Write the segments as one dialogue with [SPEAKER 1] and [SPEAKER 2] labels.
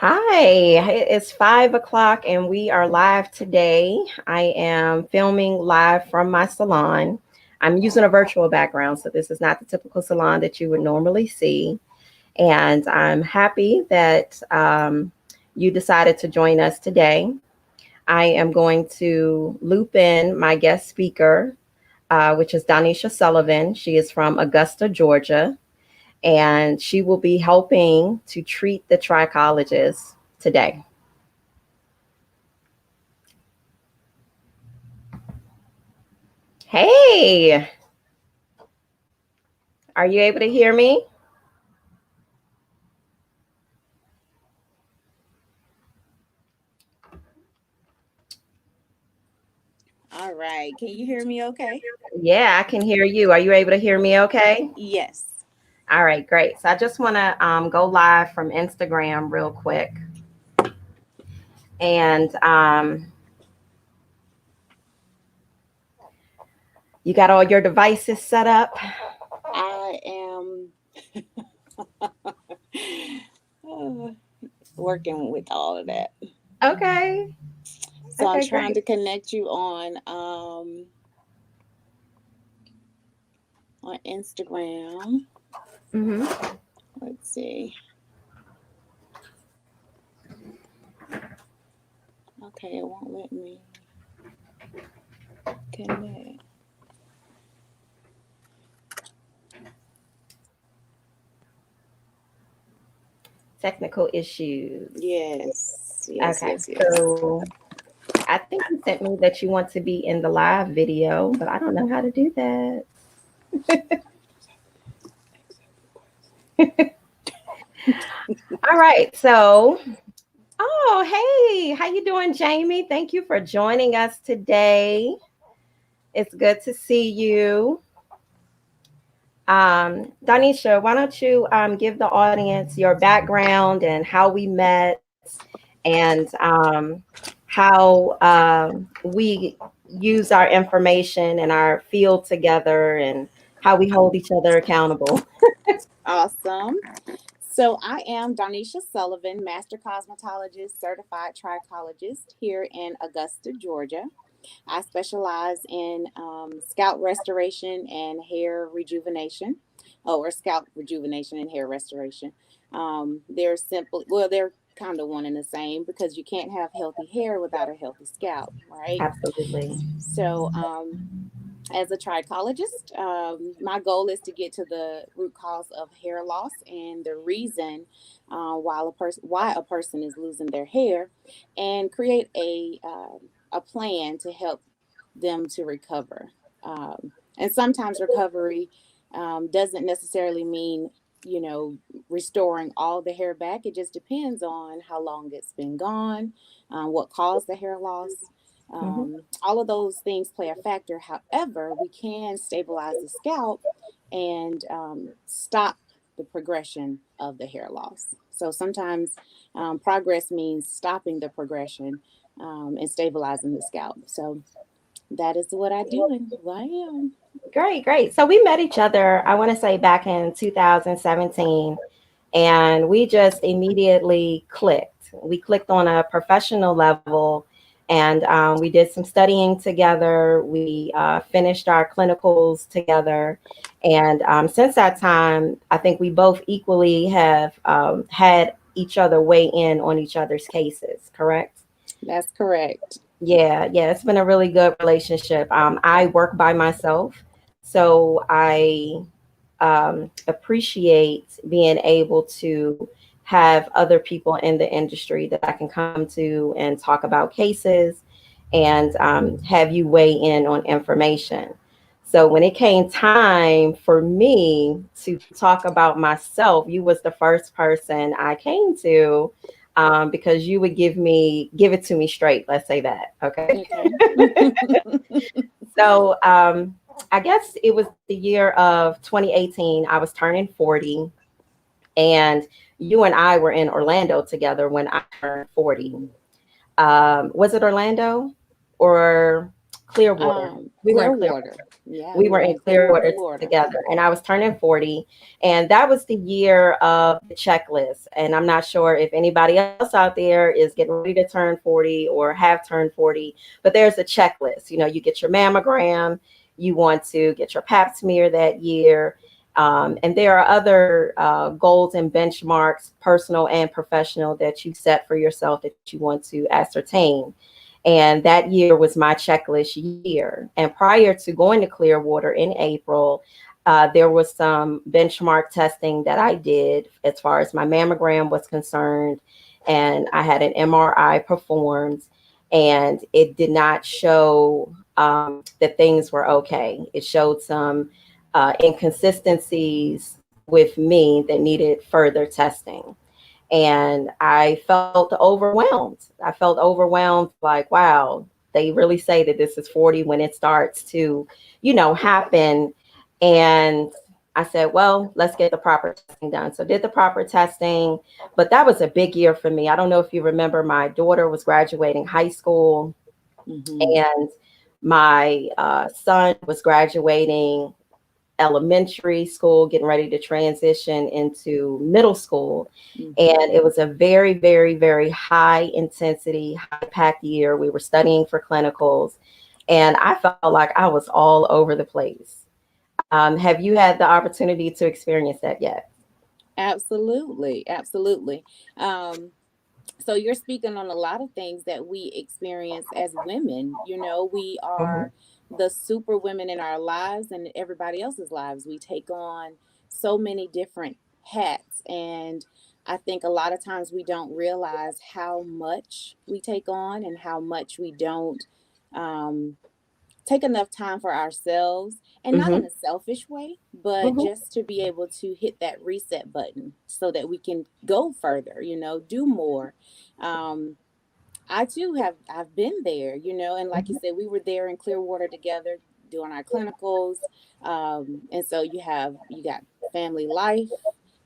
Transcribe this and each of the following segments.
[SPEAKER 1] Hi, it's 5 o'clock and we are live today. I am filming live from my salon. I'm using a virtual background, so this is not the typical salon that you would normally see. And I'm happy that you decided to join us today. I am going to loop in my guest speaker, which is Donecia Sullivan. She is from Augusta, Georgia, and she will be helping to treat the trichologist today. Hey, are you able to hear me?
[SPEAKER 2] All right. Can you hear me okay?
[SPEAKER 1] Yeah, I can hear you. Are you able to hear me okay?
[SPEAKER 2] Yes.
[SPEAKER 1] All right, great. So I just want to go live from Instagram real quick. And you got all your devices set up?
[SPEAKER 2] I am uh, working with all of that.
[SPEAKER 1] Okay.
[SPEAKER 2] So I'm
[SPEAKER 1] Okay,
[SPEAKER 2] trying
[SPEAKER 1] great.
[SPEAKER 2] to connect you on Instagram.
[SPEAKER 1] Mm-hmm.
[SPEAKER 2] Let's see. Okay, it won't let me connect.
[SPEAKER 1] Technical issues.
[SPEAKER 2] Yes. Yes,
[SPEAKER 1] Okay,
[SPEAKER 2] yes, yes.
[SPEAKER 1] so I think you sent me that you want to be in the live video, but I don't know how to do that. All right, so hey, how you doing, Jamie? Thank you for joining us today. It's good to see you. Donecia, why don't you give the audience your background and how we met and how we use our information and our field together and how we hold each other accountable.
[SPEAKER 2] Awesome. So I am Donecia Sullivan, Master Cosmetologist, Certified Trichologist here in Augusta, Georgia. I specialize in scalp restoration and hair rejuvenation, or scalp rejuvenation and hair restoration. They're kind of one and the same because you can't have healthy hair without a healthy scalp, right?
[SPEAKER 1] Absolutely.
[SPEAKER 2] So, as a trichologist, my goal is to get to the root cause of hair loss and the reason why a person is losing their hair, and create a plan to help them to recover. And sometimes recovery doesn't necessarily mean restoring all the hair back. It just depends on how long it's been gone, what caused the hair loss.
[SPEAKER 1] Hmm.
[SPEAKER 2] All of those things play a factor. However, we can stabilize the scalp and stop the progression of the hair loss. So sometimes progress means stopping the progression and stabilizing the scalp. So that is what I do and who I am.
[SPEAKER 1] Great, great. So we met each other, I want to say back in 2017, and we just immediately clicked. We clicked on a professional level, and we did some studying together. We finished our clinicals together. And since that time, I think we both equally have had each other weigh in on each other's cases, correct?
[SPEAKER 2] That's correct.
[SPEAKER 1] Yeah, yeah, it's been a really good relationship. I work by myself, so I appreciate being able to have other people in the industry that I can come to and talk about cases and have you weigh in on information. So when it came time for me to talk about myself, you was the first person I came to because you would give it to me straight. Let's say that. Okay.
[SPEAKER 2] Okay.
[SPEAKER 1] So I guess it was the year of 2018. I was turning 40, and you and I were in Orlando together when I turned 40. Was it Orlando or Clearwater? We were in Clearwater.
[SPEAKER 2] Clearwater. Yeah,
[SPEAKER 1] We
[SPEAKER 2] we
[SPEAKER 1] were
[SPEAKER 2] were
[SPEAKER 1] in
[SPEAKER 2] in
[SPEAKER 1] Clearwater
[SPEAKER 2] Clearwater.
[SPEAKER 1] together, and I was turning 40. And that was the year of the checklist. And I'm not sure if anybody else out there is getting ready to turn 40 or have turned 40, but there's a checklist. You get your mammogram, you want to get your pap smear that year. And there are other goals and benchmarks, personal and professional, that you set for yourself that you want to ascertain. And that year was my checklist year. And prior to going to Clearwater in April, there was some benchmark testing that I did as far as my mammogram was concerned. And I had an MRI performed, and it did not show that things were okay. It showed some inconsistencies with me that needed further testing. And I felt overwhelmed. I felt overwhelmed, like, wow, they really say that this is 40 when it starts to, happen. And I said, well, let's get the proper testing done. So did the proper testing, but that was a big year for me. I don't know if you remember, my daughter was graduating high school,
[SPEAKER 2] Mm-hmm.
[SPEAKER 1] and my son was graduating elementary school, getting ready to transition into middle school.
[SPEAKER 2] Mm-hmm.
[SPEAKER 1] And it was a very, very, very high intensity, high packed year. We were studying for clinicals, and I felt like I was all over the place. Have you had the opportunity to experience that yet?
[SPEAKER 2] Absolutely, absolutely. Um, so you're speaking on a lot of things that we experience as women. We
[SPEAKER 1] Mhm.
[SPEAKER 2] are the super women in our lives and everybody else's lives. We take on so many different hats, and I think a lot of times we don't realize how much we take on and how much we don't um, take enough time for ourselves, and not in
[SPEAKER 1] Mhm.
[SPEAKER 2] a selfish way, but
[SPEAKER 1] Mhm.
[SPEAKER 2] just to be able to hit that reset button so that we can go further, do more. um I too I've been there, and like you
[SPEAKER 1] Mhm.
[SPEAKER 2] said, we were there in Clearwater together doing our clinicals. And so you got family life,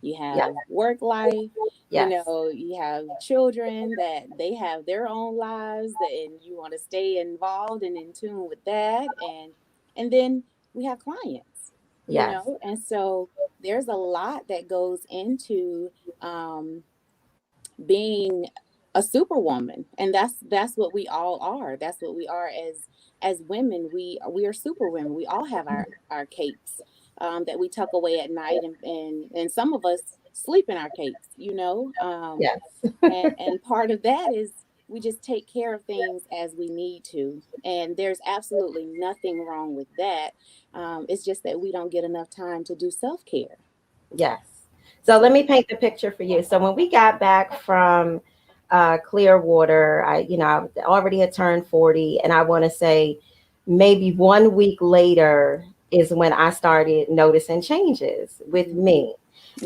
[SPEAKER 2] you
[SPEAKER 1] Yeah.
[SPEAKER 2] have work life,
[SPEAKER 1] Yes.
[SPEAKER 2] you have children that they have their own lives that, and you want to stay involved and in tune with that. And then we have clients,
[SPEAKER 1] Yes.
[SPEAKER 2] and so there's a lot that goes into um being a superwoman, and that's what we all are. That's what we are as women. We are superwomen. We all have our capes that we tuck away at night, and some of us sleep in our capes,
[SPEAKER 1] Yes.
[SPEAKER 2] and part of that is we just take care of things as we need to, and there's absolutely nothing wrong with that. It's just that we don't get enough time to do self-care.
[SPEAKER 1] Yes. So let
[SPEAKER 2] So
[SPEAKER 1] me paint the picture for you. So when we got back from Clearwater, I already had turned 40, and I want to say maybe 1 week later is when I started noticing changes with
[SPEAKER 2] mhm.
[SPEAKER 1] me.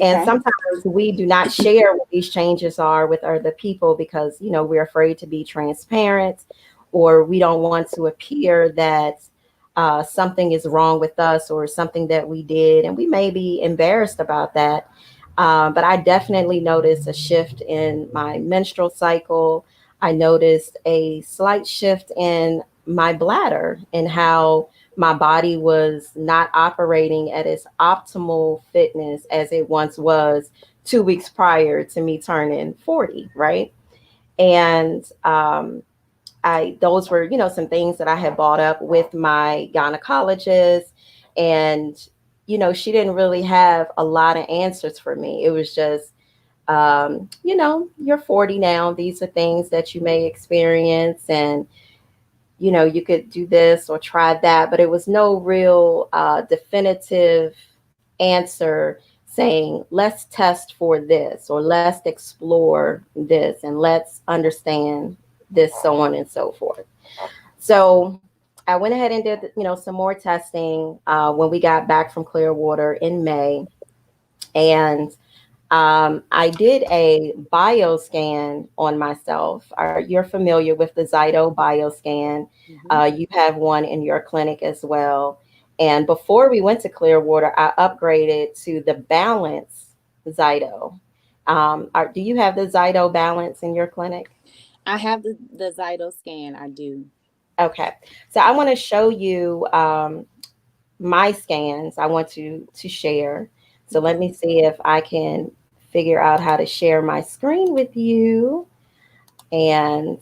[SPEAKER 1] And
[SPEAKER 2] Okay.
[SPEAKER 1] sometimes we do not share what these changes are with other people because, we're afraid to be transparent, or we don't want to appear that something is wrong with us or something that we did. And we may be embarrassed about that. But I definitely noticed a shift in my menstrual cycle. I noticed a slight shift in my bladder and how my body was not operating at its optimal fitness as it once was 2 weeks prior to me turning 40, right? And those were, some things that I had brought up with my gynecologist. And, she didn't really have a lot of answers for me. It was just, you're 40 now. These are things that you may experience, and, you could do this or try that. But it was no real definitive answer saying, let's test for this, or let's explore this, and let's understand this, so on and so forth. So I went ahead and did, some more testing when we got back from Clearwater in May. And I did a bioscan on myself. You're familiar with the Zyto bioscan.
[SPEAKER 2] Mhm.
[SPEAKER 1] You have one in your clinic as well. And before we went to Clearwater, I upgraded to the Balance Zyto. Do you have the Zyto Balance in your clinic?
[SPEAKER 2] I have the Zyto scan. I do.
[SPEAKER 1] Okay. So I want to show you. my scans I want to share. So let me see if I can figure out how to share my screen with you and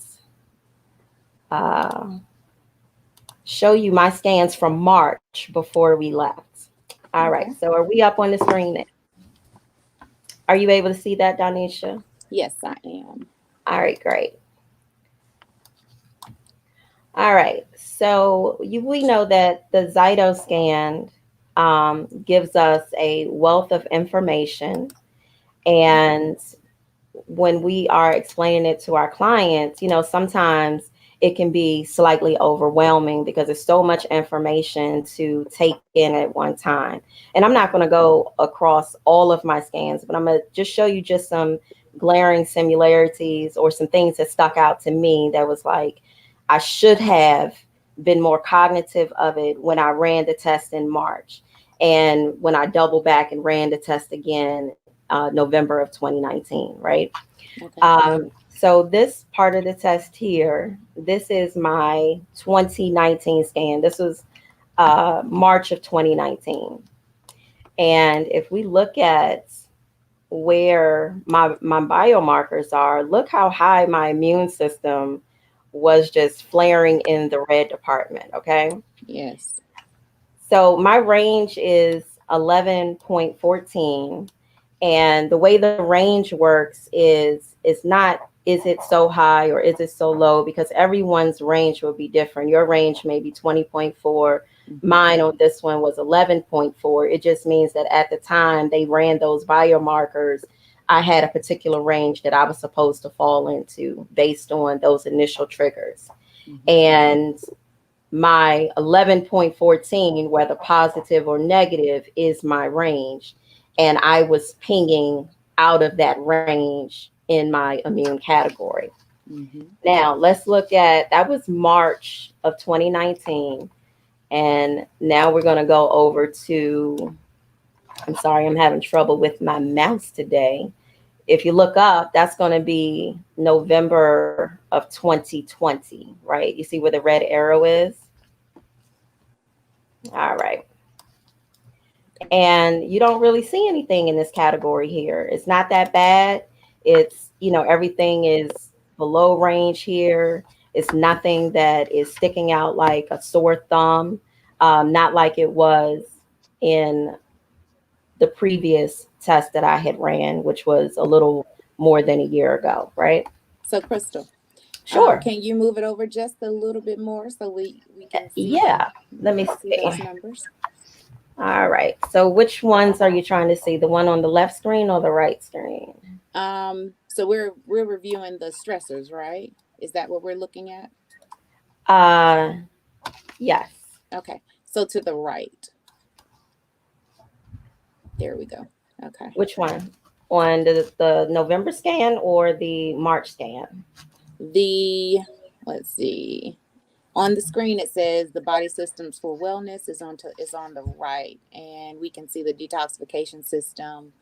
[SPEAKER 1] uh, show you my scans from March before we left. All right,
[SPEAKER 2] Okay.
[SPEAKER 1] so are we up on the screen now? Are you able to see that, Donecia?
[SPEAKER 2] Yes, I am.
[SPEAKER 1] All right, great. All right, so we know that the Zytoscan gives us a wealth of information, and when we are explaining it to our clients, sometimes it can be slightly overwhelming because there's so much information to take in at one time. And I'm not going to go across all of my scans, but I'm going to just show you just some glaring similarities or some things that stuck out to me that was like, I should have been more cognitive of it when I ran the test in March. And when I doubled back and ran the test again, November of 2019, right?
[SPEAKER 2] Okay.
[SPEAKER 1] So this part of the test here, this is my 2019 scan. This was March of 2019. And if we look at where my biomarkers are, look how high my immune system was just flaring in the red department, okay?
[SPEAKER 2] Yes.
[SPEAKER 1] So my range is 11.14. And the way the range works is it's not, is it so high or is it so low? Because everyone's range will be different. Your range may be 20.4.
[SPEAKER 2] Mm-hmm.
[SPEAKER 1] Mine on this one was 11.4. It just means that at the time they ran those biomarkers, I had a particular range that I was supposed to fall into based on those initial triggers.
[SPEAKER 2] Mm-hmm.
[SPEAKER 1] And my 11.14, whether positive or negative, is my range. And I was pinging out of that range in my immune category.
[SPEAKER 2] Mm-hmm.
[SPEAKER 1] Now, let's look at that was March of 2019. And now we're going to go over to, I'm sorry, I'm having trouble with my mouse today. If you look up, that's going to be November of 2020, right? You see where the red arrow is? All right. And you don't really see anything in this category here. It's not that bad. It's, everything is below range here. It's nothing that is sticking out like a sore thumb, not like it was in the previous test that I had ran, which was a little more than a year ago, right?
[SPEAKER 2] So, Crystal,
[SPEAKER 1] Sure.
[SPEAKER 2] can you move it over just a little bit more so we can
[SPEAKER 1] Yeah. Let me
[SPEAKER 2] see those
[SPEAKER 1] see.
[SPEAKER 2] numbers?
[SPEAKER 1] All right. So which ones are you trying to see? The one on the left screen or the right screen?
[SPEAKER 2] So we're reviewing the stressors, right? Is that what we're looking at?
[SPEAKER 1] Uh, yes.
[SPEAKER 2] Okay. So to the right. There we go. Okay.
[SPEAKER 1] Which one? On the November scan or the March scan?
[SPEAKER 2] The let's see. On the screen it says the body systems for wellness is on the right, and we can see the detoxification system,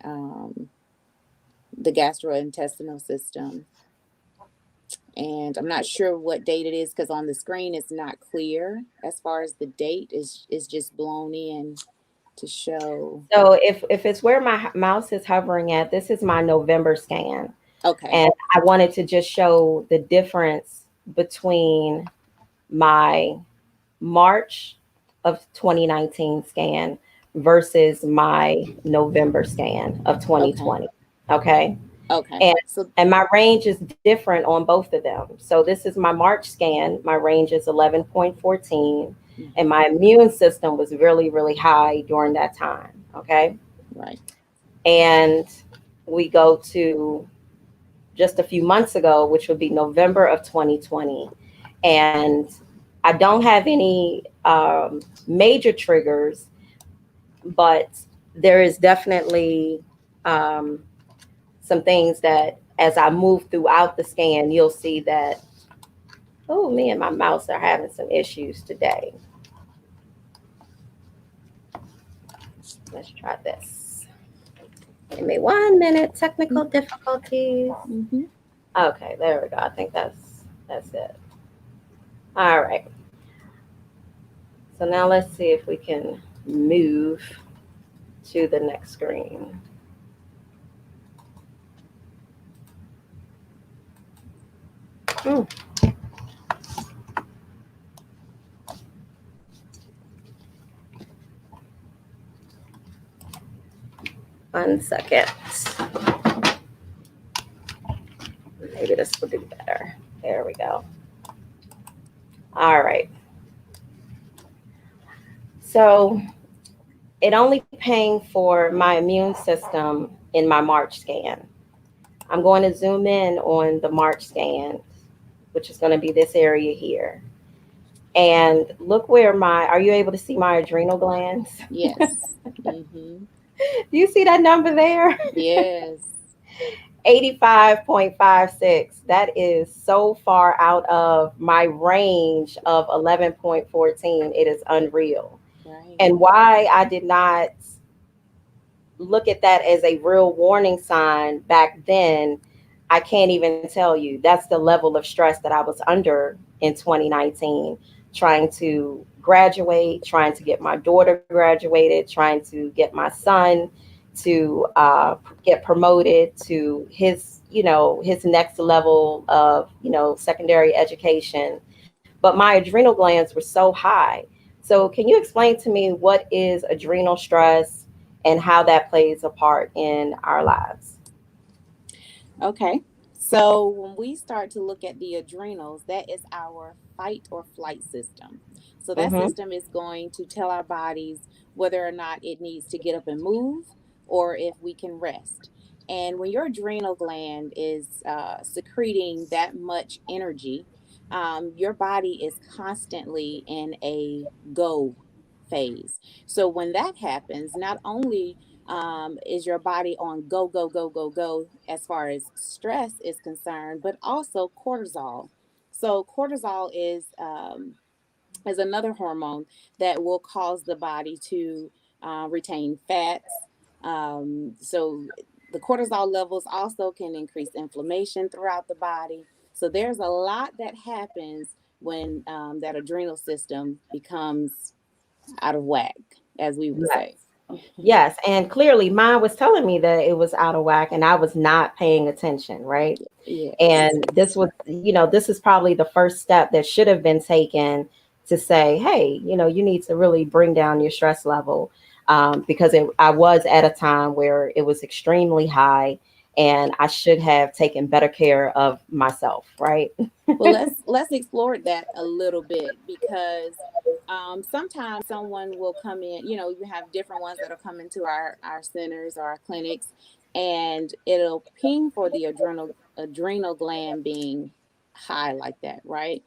[SPEAKER 2] um, the gastrointestinal system, and I'm not sure what date it is because on the screen it's not clear as far as the date is just blown in to show.
[SPEAKER 1] So if it's where my mouse is hovering at, this is my November scan.
[SPEAKER 2] Okay.
[SPEAKER 1] And I wanted to just show the difference between my March of 2019 scan versus my November scan of
[SPEAKER 2] Okay.
[SPEAKER 1] 2020. Okay.
[SPEAKER 2] Okay.
[SPEAKER 1] And
[SPEAKER 2] So
[SPEAKER 1] and my range is different on both of them. So this is my March scan. My range is 11.14, and
[SPEAKER 2] mhm,
[SPEAKER 1] my immune system was really, really high during that time. Okay.
[SPEAKER 2] right.
[SPEAKER 1] And we go to just a few months ago, which would be November of 2020. And I don't have any major triggers, but there is definitely um, some things that as I move throughout the scan, you'll see that, oh, me and my mouse are having some issues today. Let's try this. Give me 1 minute, technical difficulties.
[SPEAKER 2] Mm-hmm.
[SPEAKER 1] Okay, there we go. I think that's it. All right. So now let's see if we can move to the next screen. Hmm, 1 second. Maybe this will do better. There we go. All right. So it only paying for my immune system in my March scan. I'm going to zoom in on the March scan, which is going to be this area here. And look where are you able to see my adrenal glands?
[SPEAKER 2] Yes. Mm-hmm.
[SPEAKER 1] Do you see that number there?
[SPEAKER 2] Yes.
[SPEAKER 1] 85.56. That is so far out of my range of 11.14. It is unreal.
[SPEAKER 2] Right.
[SPEAKER 1] And why I did not look at that as a real warning sign back then, I can't even tell you. That's the level of stress that I was under in 2019, trying to graduate, trying to get my daughter graduated, trying to get my son to get promoted to his next level of secondary education. But my adrenal glands were so high. So can you explain to me what is adrenal stress and how that plays a part in our lives?
[SPEAKER 2] Okay. So when we start to look at the adrenals, that is our fight or flight system. So that
[SPEAKER 1] Mm-hmm.
[SPEAKER 2] system is going to tell our bodies whether or not it needs to get up and move or if we can rest. And when your adrenal gland is secreting that much energy, your body is constantly in a go phase. So when that happens, not only is your body on go, go, go, go, go as far as stress is concerned, but also cortisol. So cortisol is another hormone that will cause the body to retain fats. So the cortisol levels also can increase inflammation throughout the body. So there's a lot that happens when that adrenal system becomes out of whack, as we would
[SPEAKER 1] Yes.
[SPEAKER 2] say.
[SPEAKER 1] Yes. And clearly mine was telling me that it was out of whack and I was not paying attention, right?
[SPEAKER 2] Yes.
[SPEAKER 1] And this is probably the first step that should have been taken to say, hey, you need to really bring down your stress level, because I was at a time where it was extremely high and I should have taken better care of myself, right?
[SPEAKER 2] Well, let's explore that a little bit because sometimes someone will come in. You know, you have different ones that'll come into our centers or our clinics, and it'll ping for the adrenal gland being high like that, right?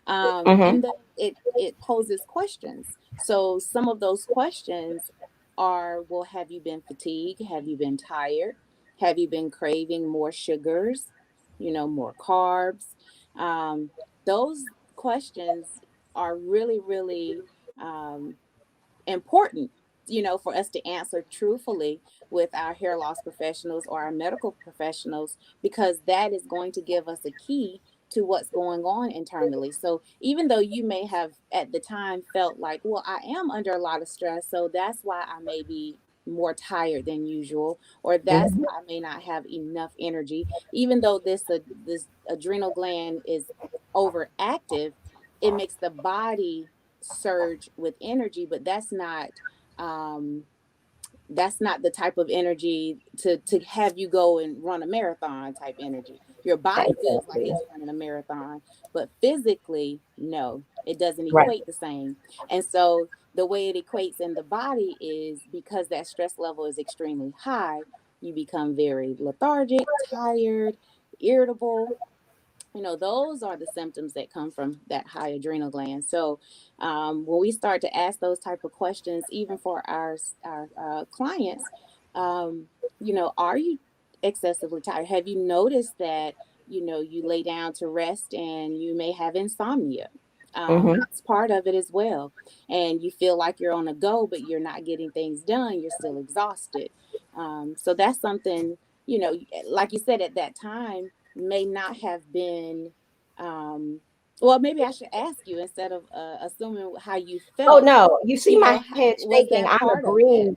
[SPEAKER 1] Hmm.
[SPEAKER 2] And then it poses questions. So some of those questions are, well, have you been fatigued? Have you been tired? Have you been craving more sugars? More carbs. Um, those questions are really, really um, important, for us to answer truthfully with our hair loss professionals or our medical professionals, because that is going to give us a key to what's going on internally. So even though you may have at the time felt like, well, I am under a lot of stress, so that's why I may be more tired than usual, or that's
[SPEAKER 1] Hmm.
[SPEAKER 2] why I may not have enough energy, even though this adrenal gland is overactive, it makes the body surge with energy, but um that's not the type of energy to have you go and run a marathon type energy. Your body feels like
[SPEAKER 1] Exactly.
[SPEAKER 2] it's running a marathon, but physically, no, it doesn't
[SPEAKER 1] Right.
[SPEAKER 2] equate the same. And so the way it equates in the body is because that stress level is extremely high, you become very lethargic, tired, irritable. Those are the symptoms that come from that high adrenal gland. So when we start to ask those type of questions, even for our clients, um, are you excessively tired? Have you noticed that you lay down to rest and you may have insomnia?
[SPEAKER 1] Hmm.
[SPEAKER 2] That's part of it as well. And you feel like you're on a go, but you're not getting things done. You're still exhausted. So that's something, like you said, at that time may not have been um, Well, maybe I should ask you instead of assuming how you
[SPEAKER 1] Oh
[SPEAKER 2] felt.
[SPEAKER 1] no, you see my
[SPEAKER 2] How,
[SPEAKER 1] head
[SPEAKER 2] was
[SPEAKER 1] shaking.
[SPEAKER 2] that part of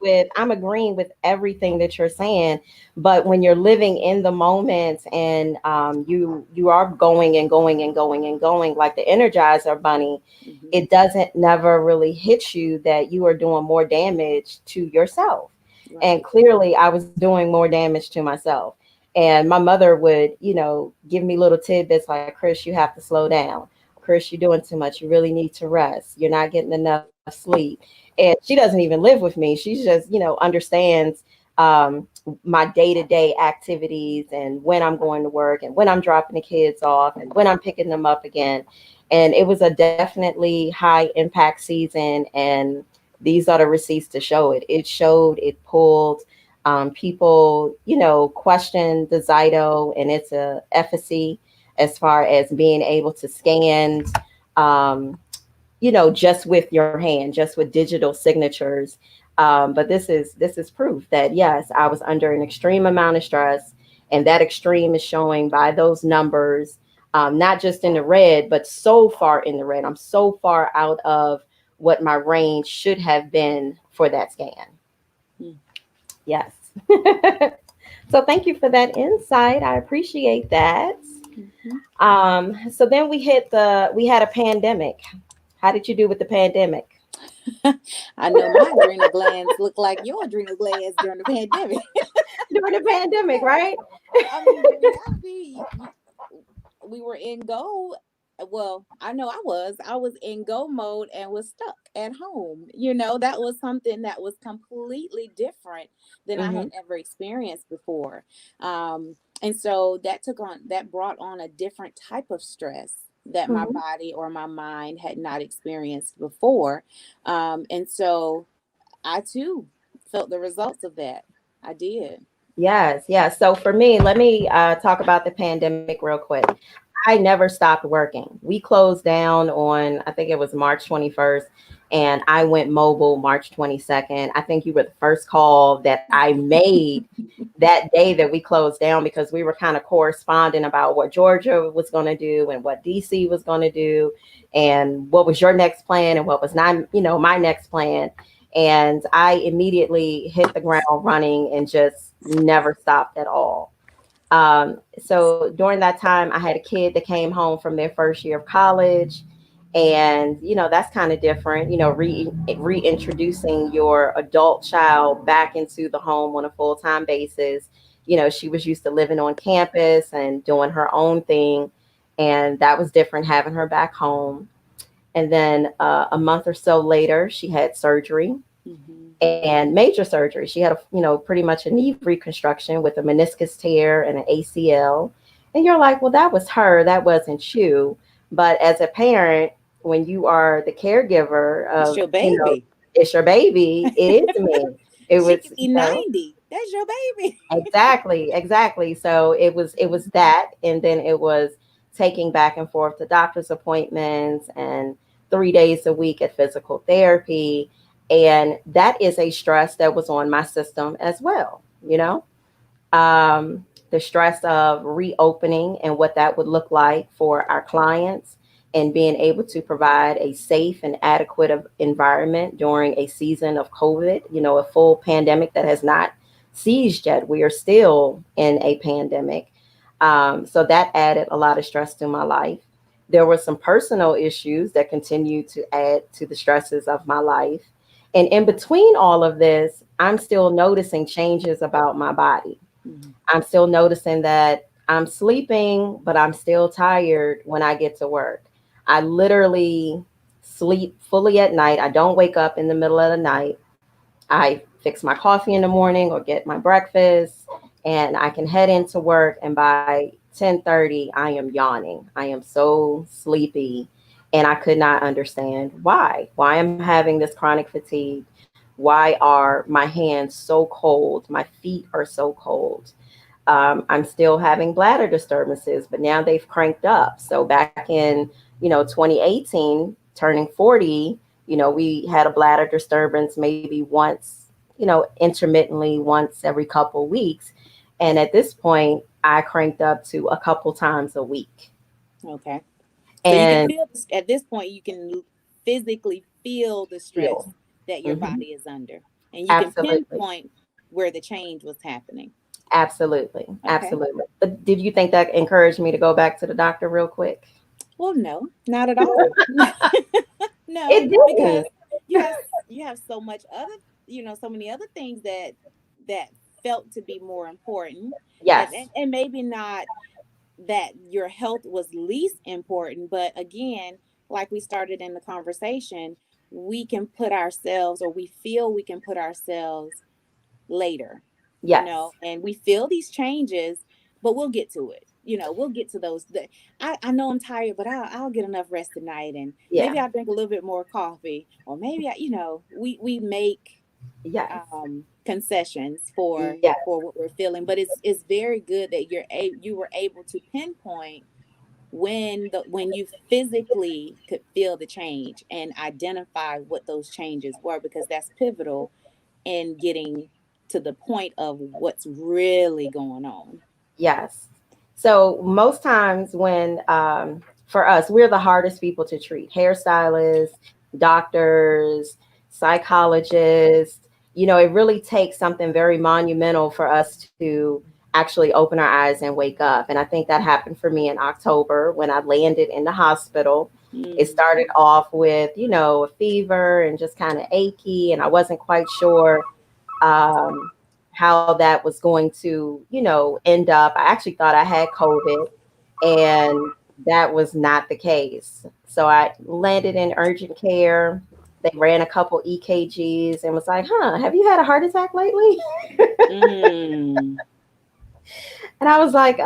[SPEAKER 2] that?
[SPEAKER 1] I'm agreeing with everything that you're saying. But when you're living in the moment and you are going and going and going and going like the Energizer bunny,
[SPEAKER 2] Hmm.
[SPEAKER 1] it doesn't never really hit you that you are doing more damage to yourself. And
[SPEAKER 2] Right.
[SPEAKER 1] clearly I was doing more damage to myself. And my mother would, give me little tidbits like, Chris, you have to slow down. Chris, you're doing too much. You really need to rest. You're not getting enough sleep. And she doesn't even live with me. She's just, understands my day-to-day activities and when I'm going to work and when I'm dropping the kids off and when I'm picking them up again. And it was a definitely high impact season. And these are the receipts to show it. It showed, it pulled. People, questioned the Zyto and its efficacy as far as being able to scan, um, just with your hand, just with digital signatures. But this is proof that yes, I was under an extreme amount of stress, and that extreme is showing by those numbers, not just in the red, but so far in the red. I'm so far out of what my range should have been for that scan. Yes. So thank you for that insight. I appreciate that.
[SPEAKER 2] Mm-hmm.
[SPEAKER 1] So then we had a pandemic. How did you do with the pandemic?
[SPEAKER 2] I know my adrenal glands look like your adrenal glands during the pandemic.
[SPEAKER 1] During the pandemic, right?
[SPEAKER 2] I mean, the reality, we were in go. Well, I know I was in go mode and was stuck at home. That was something that was completely different than I had
[SPEAKER 1] Mm-hmm.
[SPEAKER 2] ever experienced before. And so that brought on a different type of stress that my
[SPEAKER 1] Hmm.
[SPEAKER 2] body or my mind had not experienced before. And so I too felt the results of that. I did.
[SPEAKER 1] Yes, yes. So for me, let me talk about the pandemic real quick. I never stopped working. We closed down on, I think it was March 21st, and I went mobile March 22nd. I think you were the first call that I made that day that we closed down because we were kind of corresponding about what Georgia was going to do and what DC was going to do and what was your next plan and what was not, my next plan. And I immediately hit the ground running and just never stopped at all. So during that time, I had a kid that came home from their first year of college. And, that's kind of different, reintroducing your adult child back into the home on a full time basis. She was used to living on campus and doing her own thing. And that was different having her back home. And then a month or so later, she had surgery
[SPEAKER 2] Hmm.
[SPEAKER 1] and major surgery. She had pretty much a knee reconstruction with a meniscus tear and an ACL. And you're like, well, that was her, that wasn't you. But as a parent, when you are the caregiver
[SPEAKER 2] It's
[SPEAKER 1] of,
[SPEAKER 2] your baby.
[SPEAKER 1] it's your baby, it is me. It
[SPEAKER 2] She
[SPEAKER 1] was,
[SPEAKER 2] could be 90. That's your baby.
[SPEAKER 1] exactly, exactly. So it was that, and then it was taking back and forth to doctor's appointments and 3 days a week at physical therapy. And that is a stress that was on my system as well, the stress of reopening and what that would look like for our clients and being able to provide a safe and adequate environment during a season of COVID, a full pandemic that has not ceased yet. We are still in a pandemic. So that added a lot of stress to my life. There were some personal issues that continued to add to the stresses of my life. And in between all of this, I'm still noticing changes about my body.
[SPEAKER 2] Mhm.
[SPEAKER 1] I'm still noticing that I'm sleeping, but I'm still tired when I get to work. I literally sleep fully at night. I don't wake up in the middle of the night. I fix my coffee in the morning or get my breakfast and I can head into work and by 10:30 I am yawning. I am so sleepy and I could not understand why I'm having this chronic fatigue. Why are my hands so cold? My feet are so cold. I'm still having bladder disturbances, but now they've cranked up. So back in, 2018, turning 40, we had a bladder disturbance maybe once, intermittently once every couple weeks. And at this point, I cranked up to a couple times a week.
[SPEAKER 2] Okay. So you can
[SPEAKER 1] And
[SPEAKER 2] feel this, at this point, you can physically feel the stress
[SPEAKER 1] feel.
[SPEAKER 2] that your
[SPEAKER 1] Hmm.
[SPEAKER 2] body is under, and you can
[SPEAKER 1] Absolutely.
[SPEAKER 2] pinpoint where the change was happening.
[SPEAKER 1] Absolutely.
[SPEAKER 2] Okay.
[SPEAKER 1] Absolutely. But did you think that encouraged me to go back to the doctor real quick?
[SPEAKER 2] Well, no, not at all. No,
[SPEAKER 1] It
[SPEAKER 2] because
[SPEAKER 1] didn't.
[SPEAKER 2] you have you have so much other, so many other things that felt to be more important, and
[SPEAKER 1] Yes.
[SPEAKER 2] and maybe not that your health was least important, but again, like we started in the conversation, we can put ourselves, or we feel we can put ourselves later,
[SPEAKER 1] Yes.
[SPEAKER 2] and we feel these changes, but we'll get to it. We'll get to those. I know I'm tired, but I'll get enough rest tonight, and
[SPEAKER 1] Yeah.
[SPEAKER 2] maybe I'll drink a little bit more coffee, or maybe we make
[SPEAKER 1] Yes.
[SPEAKER 2] concessions
[SPEAKER 1] Yes.
[SPEAKER 2] for what we're feeling. But it's very good that you were able to pinpoint when you physically could feel the change and identify what those changes were, because that's pivotal in getting to the point of what's really going on.
[SPEAKER 1] Yes. So most times when for us, we're the hardest people to treat. Hairstylists, doctors, psychologists. It really takes something very monumental for us to actually open our eyes and wake up. And I think that happened for me in October when I landed in the hospital. It
[SPEAKER 2] Mm,
[SPEAKER 1] started off with, a fever and just kind of achy, and I wasn't quite sure um, how that was going to, end up. I actually thought I had COVID, and that was not the case. So I landed in urgent care. They ran a couple EKGs and was like, huh, have you had a heart attack lately?
[SPEAKER 2] mm,
[SPEAKER 1] And I was like,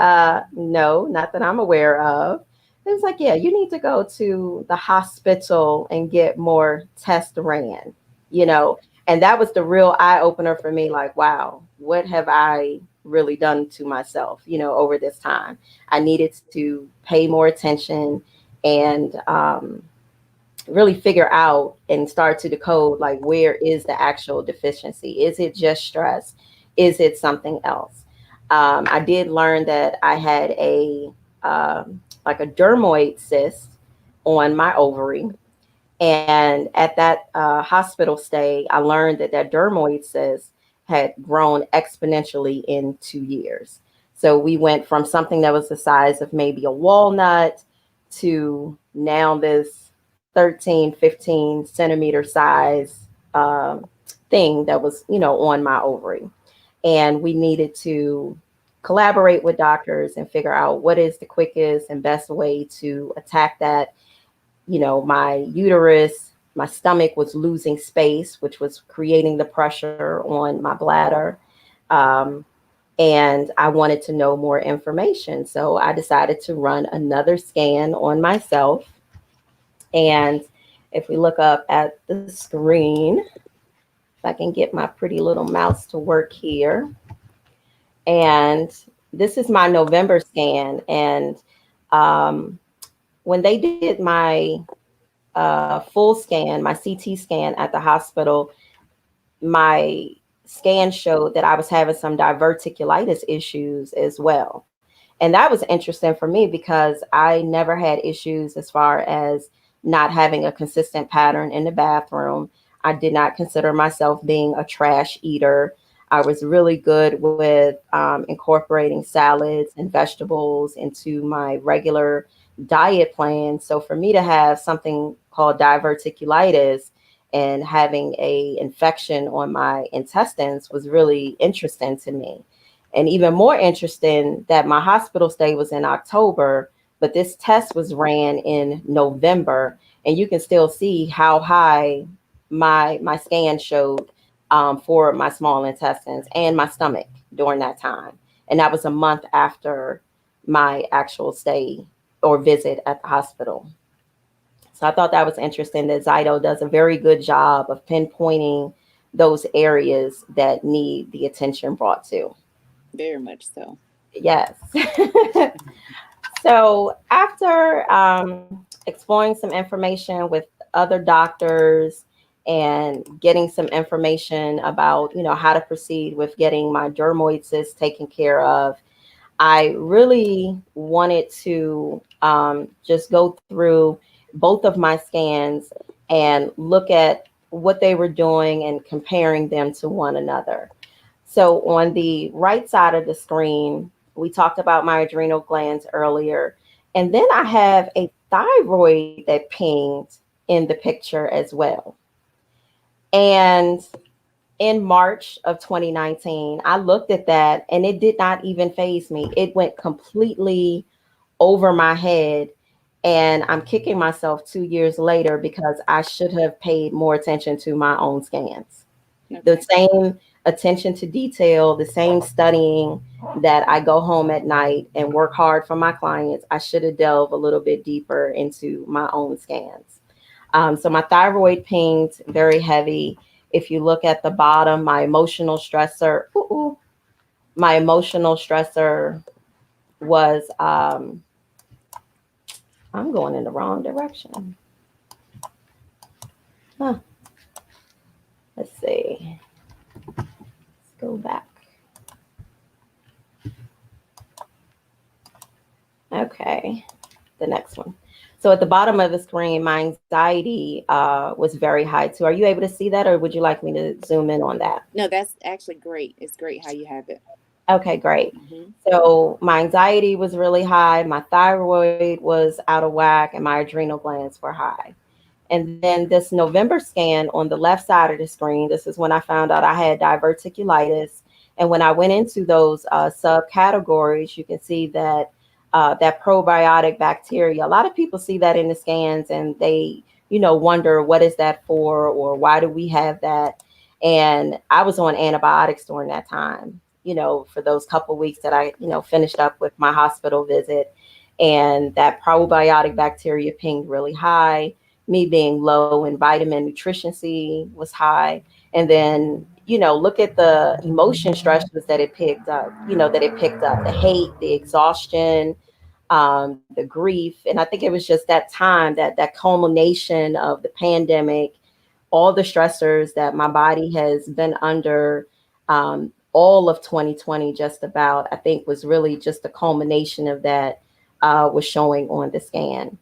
[SPEAKER 1] no, not that I'm aware of. It was like, yeah, you need to go to the hospital and get more tests ran, you know. And that was the real eye opener for me. Like, wow, what have I really done to myself, over this time? I needed to pay more attention and really figure out and start to decode, like, where is the actual deficiency? Is it just stress? Is it something else? I did learn that I had like a dermoid cyst on my ovary. And at that hospital stay, I learned that that dermoid cyst had grown exponentially in 2 years. So we went from something that was the size of maybe a walnut to now this 13, 15 centimeter size thing that was, on my ovary. And we needed to collaborate with doctors and figure out what is the quickest and best way to attack that. My uterus, my stomach was losing space, which was creating the pressure on my bladder. Um, and I wanted to know more information. So I decided to run another scan on myself. And if we look up at the screen, if I can get my pretty little mouse to work here. And this is my November scan. And um, when they did my full scan, my CT scan at the hospital, my scan showed that I was having some diverticulitis issues as well. And that was interesting for me because I never had issues as far as not having a consistent pattern in the bathroom. I did not consider myself being a trash eater. I was really good with incorporating salads and vegetables into my regular diet plan. So for me to have something called diverticulitis and having a infection on my intestines was really interesting to me. And even more interesting that my hospital stay was in October, but this test was ran in November, and you can still see how high my scan showed for my small intestines and my stomach during that time. And that was a month after my actual stay or visit at the hospital. So I thought that was interesting that Zyto does a very good job of pinpointing those areas that need the attention brought to.
[SPEAKER 2] very much so.
[SPEAKER 1] Yes. So after exploring some information with other doctors and getting some information about, how to proceed with getting my dermoid cyst taken care of, I really wanted to just go through both of my scans and look at what they were doing and comparing them to one another. So, on the right side of the screen, we talked about my adrenal glands earlier. And then I have a thyroid that pinged in the picture as well. And in March of 2019, I looked at that and it did not even phase me. It went completely over my head. And I'm kicking myself 2 years later because I should have paid more attention to my own scans. The
[SPEAKER 2] Okay.
[SPEAKER 1] same attention to detail, the same studying that I go home at night and work hard for my clients, I should have delved a little bit deeper into my own scans. So my thyroid pinged very heavy. If you look at the bottom, my emotional stressor, my emotional stressor was, I'm going in the wrong direction. Huh, let's see. Let's go back. Okay, the next one. So at the bottom of the screen, my anxiety was very high too. Are you able to see that, or would you like me to zoom in on that?
[SPEAKER 2] No, that's actually great. It's great how you have it.
[SPEAKER 1] Okay, great.
[SPEAKER 2] Hmm.
[SPEAKER 1] So my anxiety was really high, my thyroid was out of whack, and my adrenal glands were high. And then this November scan on the left side of the screen, this is when I found out I had diverticulitis. And when I went into those subcategories, you can see that that probiotic bacteria. A lot of people see that in the scans, and they, wonder what is that for, or why do we have that? And I was on antibiotics during that time. For those couple weeks that I, finished up with my hospital visit, and that probiotic bacteria pinged really high. Me being low in vitamin nutrition C was high. And then, look at the emotion stresses that it picked up, the hate, the exhaustion, the grief. And I think it was just that time, that culmination of the pandemic, all the stressors that my body has been under, all of 2020, just about, I think was really just the culmination of that, was showing on the scan.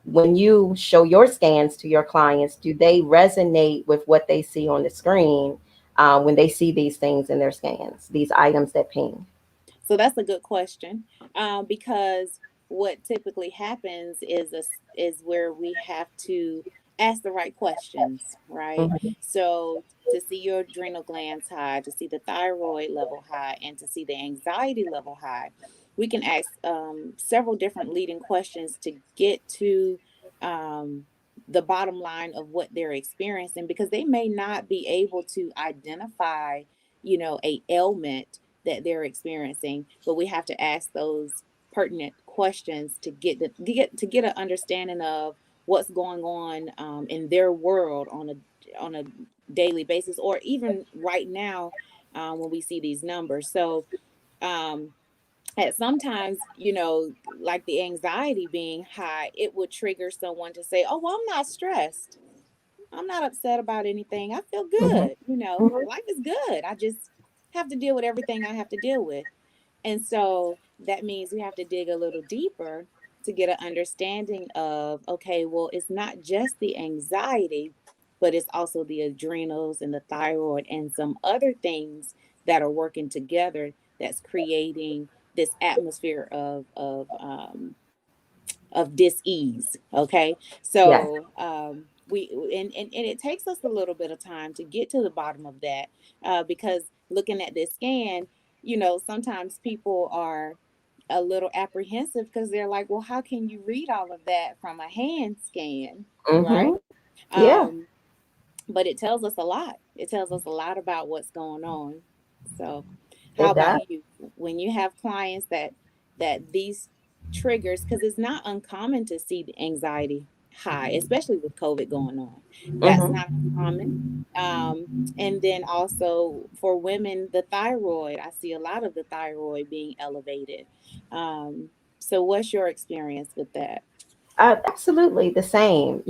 [SPEAKER 1] When you show your scans to your clients, do they resonate with what they see on the screen when they see these things in their scans, these items that ping?
[SPEAKER 2] So that's a good question, because what typically happens is where we have to ask the right questions, right?
[SPEAKER 1] Mhm.
[SPEAKER 2] So to see your adrenal glands high, to see the thyroid level high, and to see the anxiety level high, we can ask several different leading questions to get to um, the bottom line of what they're experiencing, because they may not be able to identify, a ailment that they're experiencing, but we have to ask those pertinent questions to get an understanding of what's going on in their world on a daily basis, or even right now, when we see these numbers. So um, at sometimes, like the anxiety being high, it would trigger someone to say, "Oh, well, I'm not stressed. I'm not upset about anything. I feel
[SPEAKER 1] Mhm.
[SPEAKER 2] good.
[SPEAKER 1] Mhm.
[SPEAKER 2] Life is good. I just have to deal with everything I have to deal with." And so that means we have to dig a little deeper to get an understanding of, okay, well, it's not just the anxiety, but it's also the adrenals and the thyroid and some other things that are working together that's creating this atmosphere of dis-ease. Okay.
[SPEAKER 1] Yes.
[SPEAKER 2] So we and it takes us a little bit of time to get to the bottom of that, because looking at this scan, sometimes people are a little apprehensive because they're like, well, how can you read all of that from a hand scan, right?
[SPEAKER 1] Hmm. Yeah,
[SPEAKER 2] um but it tells us a lot. It tells us a lot about what's going on. So, how
[SPEAKER 1] it does.
[SPEAKER 2] about you? When you have clients that these triggers, because it's not uncommon to see the anxiety high, especially with COVID going on. That's
[SPEAKER 1] Hmm.
[SPEAKER 2] not uncommon. And then also for women, the thyroid, I see a lot of the thyroid being elevated. So, what's your experience with that?
[SPEAKER 1] Absolutely the same.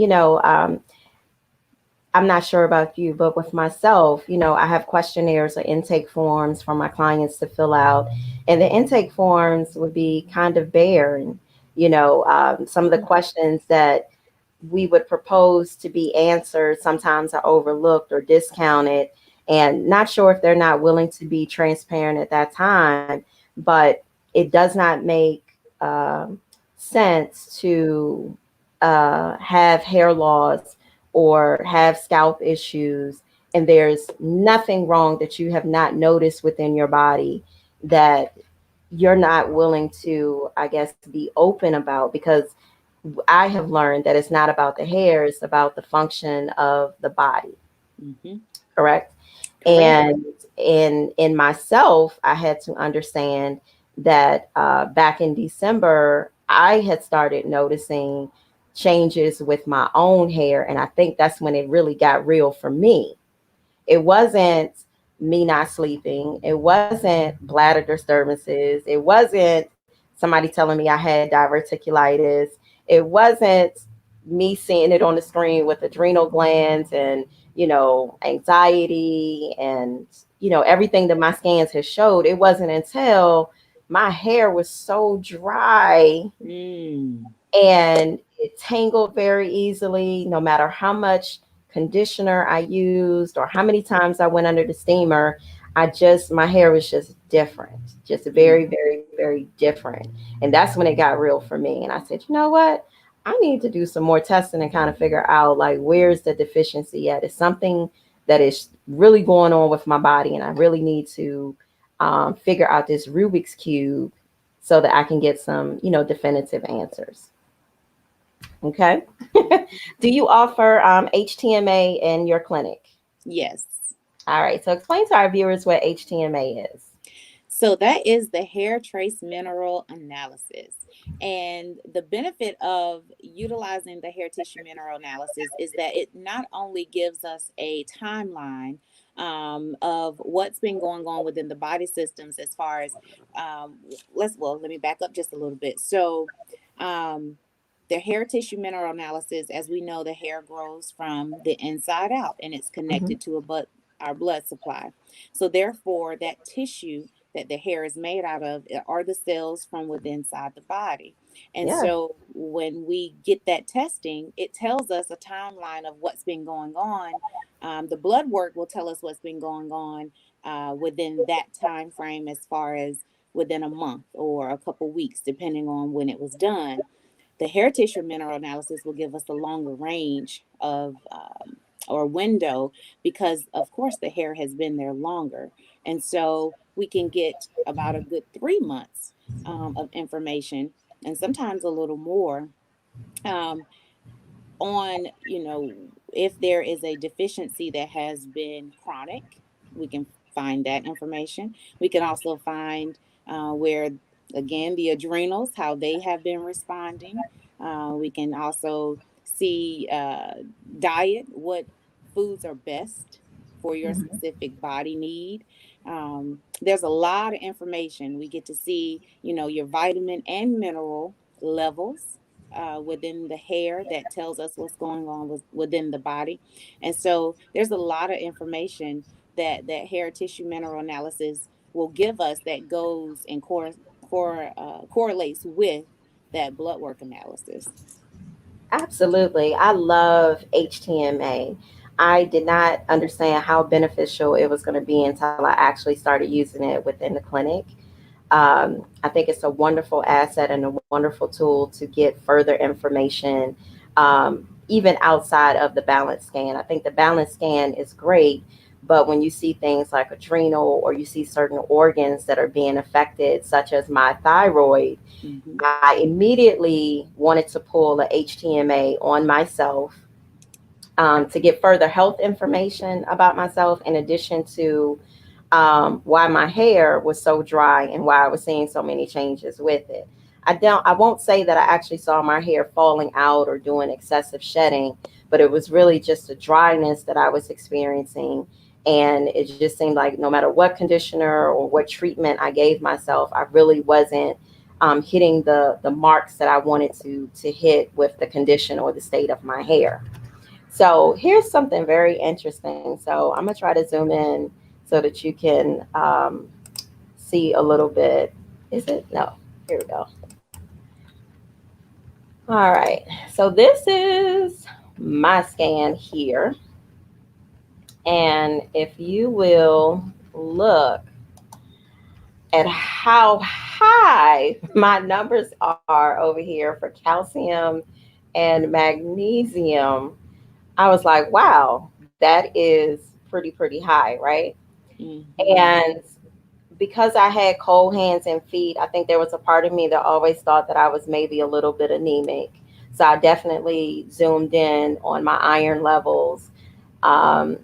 [SPEAKER 1] I'm not sure about you, but with myself, I have questionnaires or intake forms for my clients to fill out. And the intake forms would be kind of barren. Some of the questions that we would propose to be answered sometimes are overlooked or discounted. And not sure if they're not willing to be transparent at that time, but it does not make sense to have hair loss or have scalp issues, and there's nothing wrong that you have not noticed within your body that you're not willing to, I guess, be open about, because I have learned that it's not about the hair, it's about the function of the body,
[SPEAKER 2] Hmm.
[SPEAKER 1] correct?
[SPEAKER 2] Correct.
[SPEAKER 1] And in myself, I had to understand that back in December, I had started noticing changes with my own hair. And I think that's when it really got real for me. It wasn't me not sleeping. It wasn't bladder disturbances. It wasn't somebody telling me I had diverticulitis. It wasn't me seeing it on the screen with adrenal glands and, anxiety and, everything that my scans had showed. It wasn't until my hair was so dry
[SPEAKER 2] Mm.
[SPEAKER 1] and it tangled very easily, no matter how much conditioner I used or how many times I went under the steamer. My hair was just different, just
[SPEAKER 2] Mm.
[SPEAKER 1] very, very, very different. And that's when it got real for me. And I said, you know what? I need to do some more testing and kind of figure out, like, where's the deficiency at? It's something that is really going on with my body, and I really need to figure out this Rubik's Cube so that I can get some, definitive answers. Okay. Do you offer HTMA in your clinic?
[SPEAKER 2] Yes.
[SPEAKER 1] All right. So explain to our viewers what HTMA is.
[SPEAKER 2] So that is the hair trace mineral analysis. And the benefit of utilizing the hair tissue mineral analysis is that it not only gives us a timeline of what's been going on within the body systems as far as, um, let me back up just a little bit. So, um, the hair tissue mineral analysis, as we know, the hair grows from the inside out and it's
[SPEAKER 1] Hmm.
[SPEAKER 2] connected to our blood supply. So, therefore, that tissue that the hair is made out of are the cells from within inside the body. And
[SPEAKER 1] Yeah,
[SPEAKER 2] so when we get that testing, it tells us a timeline of what's been going on. The blood work will tell us what's been going on within that time frame, as far as within a month or a couple weeks, depending on when it was done. The hair tissue mineral analysis will give us a longer range of or window, because of course the hair has been there longer, and so we can get about a good 3 months of information, and sometimes a little more, um, on, if there is a deficiency that has been chronic. We can find that information. We can also find where, again, the adrenals, how they have been responding. We can also see diet, what foods are best for your specific body need. There's a lot of information. We get to see, your vitamin and mineral levels within the hair, that tells us what's going on within the body. And so there's a lot of information that hair tissue mineral analysis will give us, that goes and correlates with that blood work analysis.
[SPEAKER 1] absolutely. I love HTMA. I did not understand how beneficial it was going to be until I actually started using it within the clinic. I think it's a wonderful asset and a wonderful tool to get further information, even outside of the balance scan. I think the balance scan is great, but when you see things like adrenal or you see certain organs that are being affected, such as my thyroid,
[SPEAKER 2] Hmm.
[SPEAKER 1] I immediately wanted to pull a HTMA on myself to get further health information about myself, in addition to why my hair was so dry and why I was seeing so many changes with it. I won't say that I actually saw my hair falling out or doing excessive shedding, but it was really just a dryness that I was experiencing. And it just seemed like no matter what conditioner or what treatment I gave myself, I really wasn't hitting the marks that I wanted to hit with the condition or the state of my hair. So here's something very interesting. So I'm gonna try to zoom in so that you can see a little bit. Is it? No. Here we go. All right. So this is my scan here. And if you will look at how high my numbers are over here for calcium and magnesium, I was like, wow, that is pretty high, right?
[SPEAKER 2] Mm-hmm.
[SPEAKER 1] And because I had cold hands and feet, I think there was a part of me that always thought that I was maybe a little bit anemic. So I definitely zoomed in on my iron levels. Um,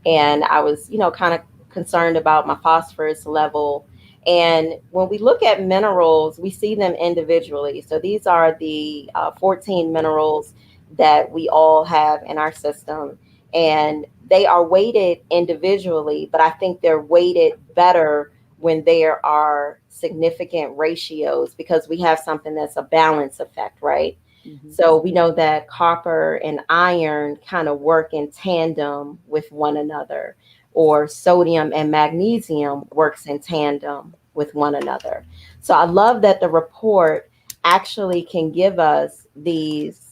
[SPEAKER 1] and I was, kind of concerned about my phosphorus level. And when we look at minerals, we see them individually. So these are the 14 minerals that we all have in our system, and they are weighted individually, but I think they're weighted better when there are significant ratios because we have something that's a balance effect, right?
[SPEAKER 2] Mm-hmm.
[SPEAKER 1] So we know that copper and iron kind of work in tandem with one another, or sodium and magnesium works in tandem with one another. So I love that the report actually can give us these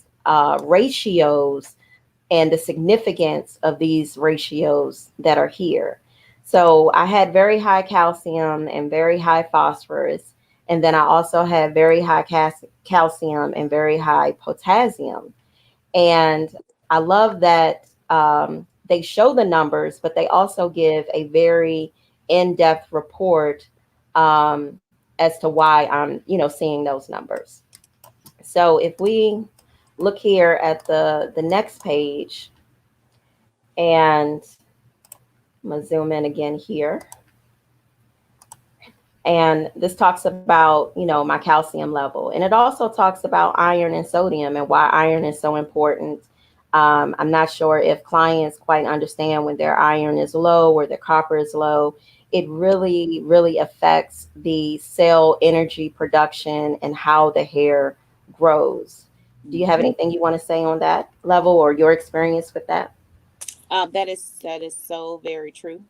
[SPEAKER 1] ratios and the significance of these ratios that are here. So I had very high calcium and very high phosphorus. And then I also had very high calcium and very high potassium. And I love that they show the numbers, but they also give a very in-depth report as to why I'm, seeing those numbers. So if we look here at the next page, and I'm gonna zoom in again here. And this talks about, my calcium level. And it also talks about iron and sodium and why iron is so important. I'm not sure if clients quite understand when their iron is low or their copper is low. It really affects the cell energy production and how the hair grows. Do you have
[SPEAKER 2] Mm-hmm.
[SPEAKER 1] anything you want to say on that level or your experience with that?
[SPEAKER 2] That is so very true.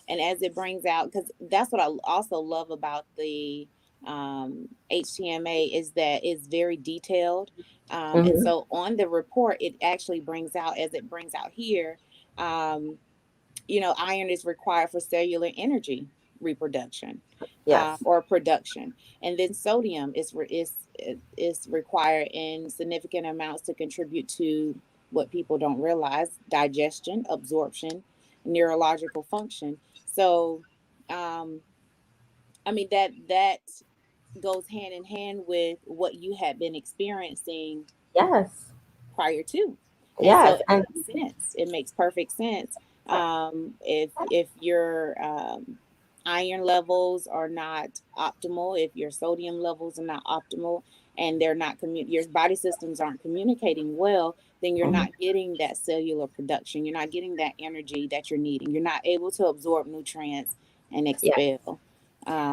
[SPEAKER 2] And as it brings out, because that's what I also love about the HTMA is that it's very detailed. And
[SPEAKER 1] Hmm.
[SPEAKER 2] so on the report, it actually brings out, as it brings out here, um, iron is required for cellular energy reproduction,
[SPEAKER 1] Yes.
[SPEAKER 2] or production, and then sodium is required in significant amounts to contribute to what people don't realize: digestion, absorption, neurological function. So, um, I mean that goes hand in hand with what you had been experiencing
[SPEAKER 1] Yes.
[SPEAKER 2] prior to. And so
[SPEAKER 1] Yes.
[SPEAKER 2] it
[SPEAKER 1] And
[SPEAKER 2] makes sense. It makes perfect sense. If your iron levels are not optimal, if your sodium levels are not optimal, and they're not your body systems aren't communicating well, then you're
[SPEAKER 1] mhm,
[SPEAKER 2] not getting that cellular production. You're not getting that energy that you're needing. You're not able to absorb nutrients and
[SPEAKER 1] yeah.
[SPEAKER 2] expel.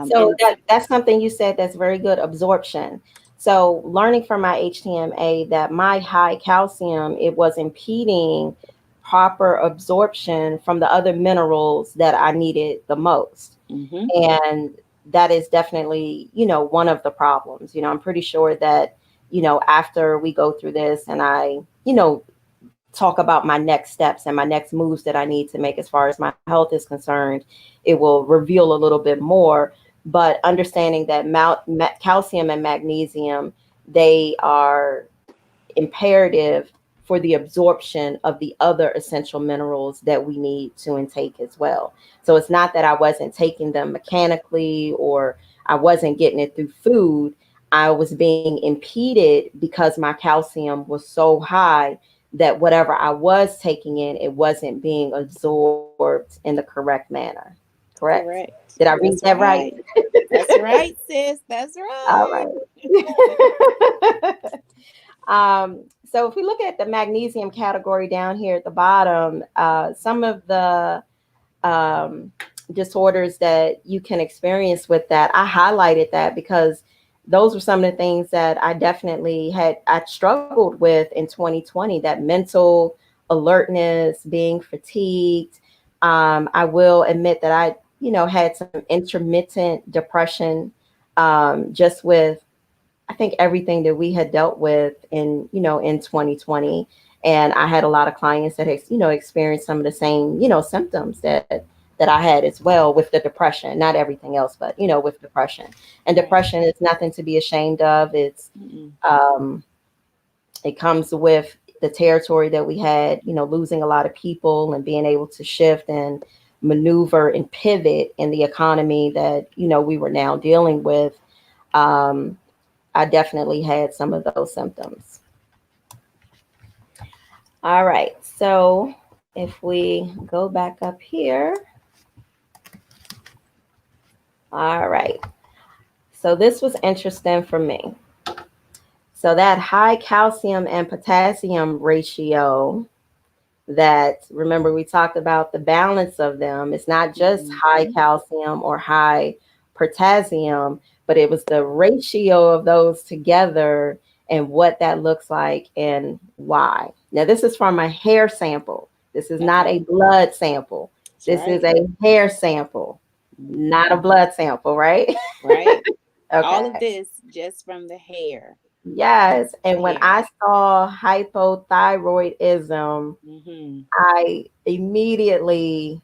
[SPEAKER 1] So
[SPEAKER 2] And
[SPEAKER 1] that's something you said that's very good, absorption. So learning from my HTMA that my high calcium, it was impeding proper absorption from the other minerals that I needed the most.
[SPEAKER 2] mhm.
[SPEAKER 1] And that is definitely, one of the problems. I'm pretty sure that, after we go through this and I, talk about my next steps and my next moves that I need to make as far as my health is concerned, it will reveal a little bit more. But understanding that calcium and magnesium, they are imperative for the absorption of the other essential minerals that we need to intake as well. So it's not that I wasn't taking them mechanically or I wasn't getting it through food. I was being impeded because my calcium was so high that whatever I was taking in, it wasn't being absorbed in the correct manner. Correct? Did I
[SPEAKER 2] Correct.
[SPEAKER 1] read
[SPEAKER 2] That's
[SPEAKER 1] that right?
[SPEAKER 2] right. That's right, sis. That's
[SPEAKER 1] All
[SPEAKER 2] right.
[SPEAKER 1] right. So if we look at the magnesium category down here at the bottom, some of the um, disorders that you can experience with that, I highlighted that because those were some of the things that I definitely I struggled with in 2020, that mental alertness, being fatigued. I will admit that I, had some intermittent depression, just with, I think, everything that we had dealt with in 2020. And I had a lot of clients that had, experienced some of the same, symptoms that I had as well with the depression, not everything else, but, with depression. And
[SPEAKER 2] Right.
[SPEAKER 1] depression is nothing to be ashamed of.
[SPEAKER 2] Mm-mm.
[SPEAKER 1] Um, it comes with the territory that we had, losing a lot of people and being able to shift and maneuver and pivot in the economy that, we were now dealing with. Um, I definitely had some of those symptoms. All right. So if we go back up here, all right. So this was interesting for me. So that high calcium and potassium ratio, that, remember, we talked about the balance of them. It's not just high
[SPEAKER 2] Mhm.
[SPEAKER 1] calcium or high potassium, but it was the ratio of those together and what that looks like and why. Now, this is from a hair sample. This is not a
[SPEAKER 2] Okay.
[SPEAKER 1] blood sample.
[SPEAKER 2] That's
[SPEAKER 1] This is
[SPEAKER 2] right.
[SPEAKER 1] a hair sample, not a
[SPEAKER 2] Mhm.
[SPEAKER 1] blood sample, right?
[SPEAKER 2] Right. All of
[SPEAKER 1] Okay.
[SPEAKER 2] this just from the hair.
[SPEAKER 1] Yes. And when
[SPEAKER 2] Hair.
[SPEAKER 1] I saw hypothyroidism,
[SPEAKER 2] Mm-hmm.
[SPEAKER 1] I immediately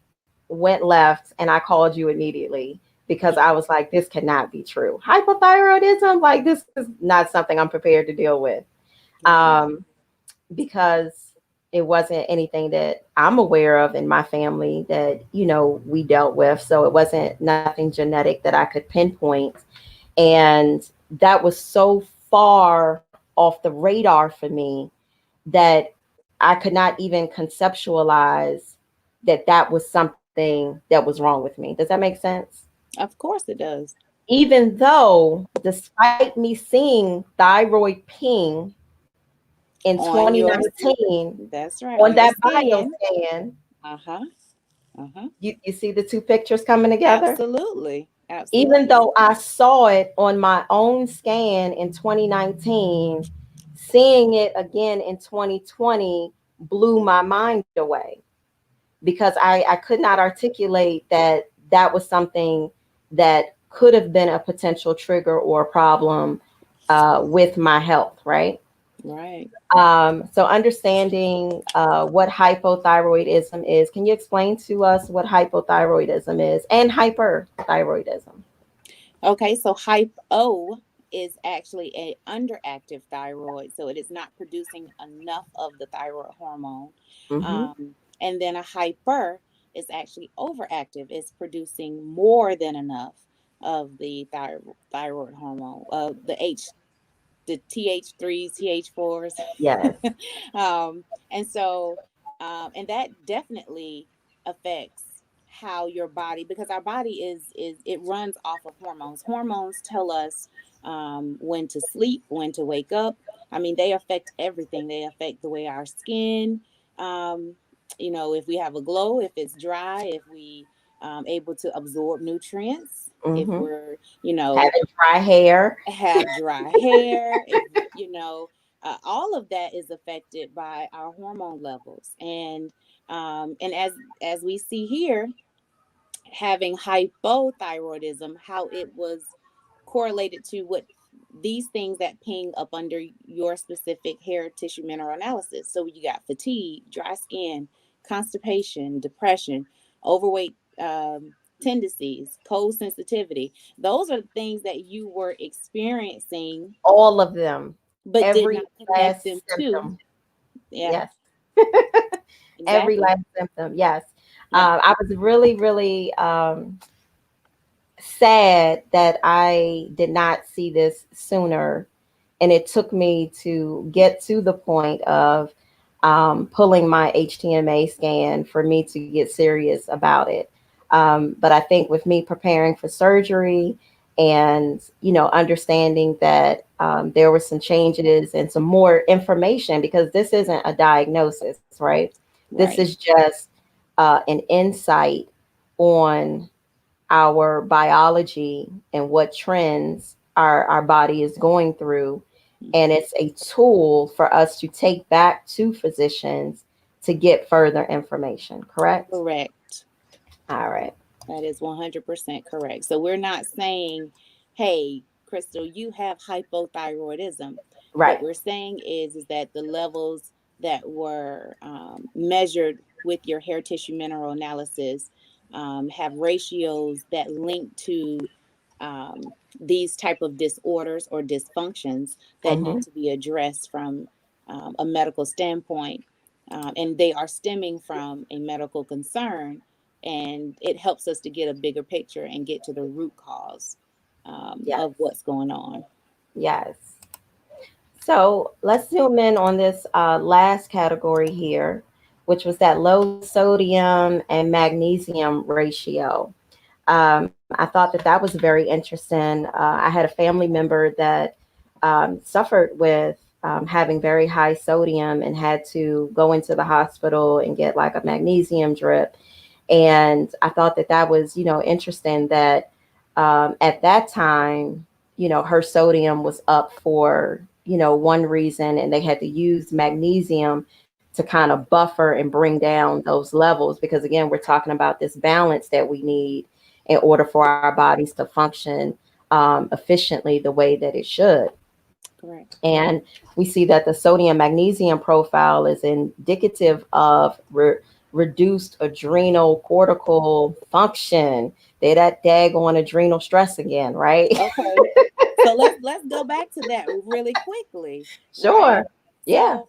[SPEAKER 1] went left and I called you immediately because I was like, this cannot be true. Hypothyroidism, like, this is not something I'm prepared to deal with.
[SPEAKER 2] Right.
[SPEAKER 1] Because it wasn't anything that I'm aware of in my family that, we dealt with. So it wasn't nothing genetic that I could pinpoint. And that was so far off the radar for me that I could not even conceptualize that that was something that was wrong with me. Does that make sense?
[SPEAKER 2] Of course it does.
[SPEAKER 1] Even though, despite me seeing thyroid ping in
[SPEAKER 2] On your,
[SPEAKER 1] 2019
[SPEAKER 2] that's right,
[SPEAKER 1] on
[SPEAKER 2] on your
[SPEAKER 1] that bio
[SPEAKER 2] skin.
[SPEAKER 1] scan,
[SPEAKER 2] Uh-huh. Uh-huh.
[SPEAKER 1] you see the two pictures coming together?
[SPEAKER 2] Absolutely.
[SPEAKER 1] Even
[SPEAKER 2] Absolutely.
[SPEAKER 1] though I saw it on my own scan in 2019, seeing it again in 2020 blew my mind away because I could not articulate that that was something that could have been a potential trigger or problem with my health, right?
[SPEAKER 2] Right.
[SPEAKER 1] So understanding what hypothyroidism is, can you explain to us what hypothyroidism is and hyperthyroidism?
[SPEAKER 2] Okay, so hypo is actually a underactive thyroid, so it is not producing enough of the thyroid hormone.
[SPEAKER 1] Hmm.
[SPEAKER 2] And then a hyper is actually overactive; it's producing more than enough of the thyroid hormone, the TH3s, TH4s.
[SPEAKER 1] Yes.
[SPEAKER 2] And so, and that definitely affects how your body, because our body is it runs off of hormones. Hormones tell us when to sleep, when to wake up. I mean, they affect everything. They affect the way our skin, um, if we have a glow, if it's dry, if we able to absorb nutrients, if
[SPEAKER 1] Hmm.
[SPEAKER 2] we're,
[SPEAKER 1] Having dry hair.
[SPEAKER 2] have dry hair, if all of that is affected by our hormone levels. And as we see here, having hypothyroidism, how it was correlated to what these things that ping up under your specific hair tissue mineral analysis. So you got fatigue, dry skin, constipation, depression, overweight tendencies, cold sensitivity. Those are the things that you were experiencing,
[SPEAKER 1] All of them.
[SPEAKER 2] but did
[SPEAKER 1] Every
[SPEAKER 2] not connect them
[SPEAKER 1] last
[SPEAKER 2] to.
[SPEAKER 1] symptom.
[SPEAKER 2] Yeah,
[SPEAKER 1] Yes. Every
[SPEAKER 2] exactly.
[SPEAKER 1] last symptom. Yes.
[SPEAKER 2] Yep.
[SPEAKER 1] I was really, really sad that I did not see this sooner. And it took me to get to the point of pulling my HTMA scan for me to get serious about it. But I think with me preparing for surgery and, understanding that there were some changes and some more information, because this isn't a diagnosis, right? This is
[SPEAKER 2] Right.
[SPEAKER 1] just an insight on our biology and what trends our body is going through. And it's a tool for us to take back to physicians to get further information, correct?
[SPEAKER 2] Correct.
[SPEAKER 1] All right.
[SPEAKER 2] That is 100% correct. So we're not saying, hey, Crystal, you have hypothyroidism. What
[SPEAKER 1] Right.
[SPEAKER 2] we're saying is that the levels that were measured with your hair tissue mineral analysis have ratios that link to these type of disorders or dysfunctions that need
[SPEAKER 1] Mm-hmm.
[SPEAKER 2] to be addressed from a medical standpoint. And they are stemming from a medical concern, and it helps us to get a bigger picture and get to the root cause
[SPEAKER 1] Yes.
[SPEAKER 2] of what's going on.
[SPEAKER 1] Yes. So let's zoom in on this last category here, which was that low sodium and magnesium ratio. I thought that that was very interesting. I had a family member that suffered with having very high sodium and had to go into the hospital and get like a magnesium drip. And I thought that that was, interesting that at that time, her sodium was up for, one reason, and they had to use magnesium to kind of buffer and bring down those levels. Because again, we're talking about this balance that we need in order for our bodies to function efficiently the way that it should.
[SPEAKER 2] Correct.
[SPEAKER 1] And we see that the sodium magnesium profile is indicative of reduced adrenal cortical function. They that daggone adrenal stress again, right?
[SPEAKER 2] Okay. So let's go back to that really quickly, right?
[SPEAKER 1] Sure. Yeah.
[SPEAKER 2] So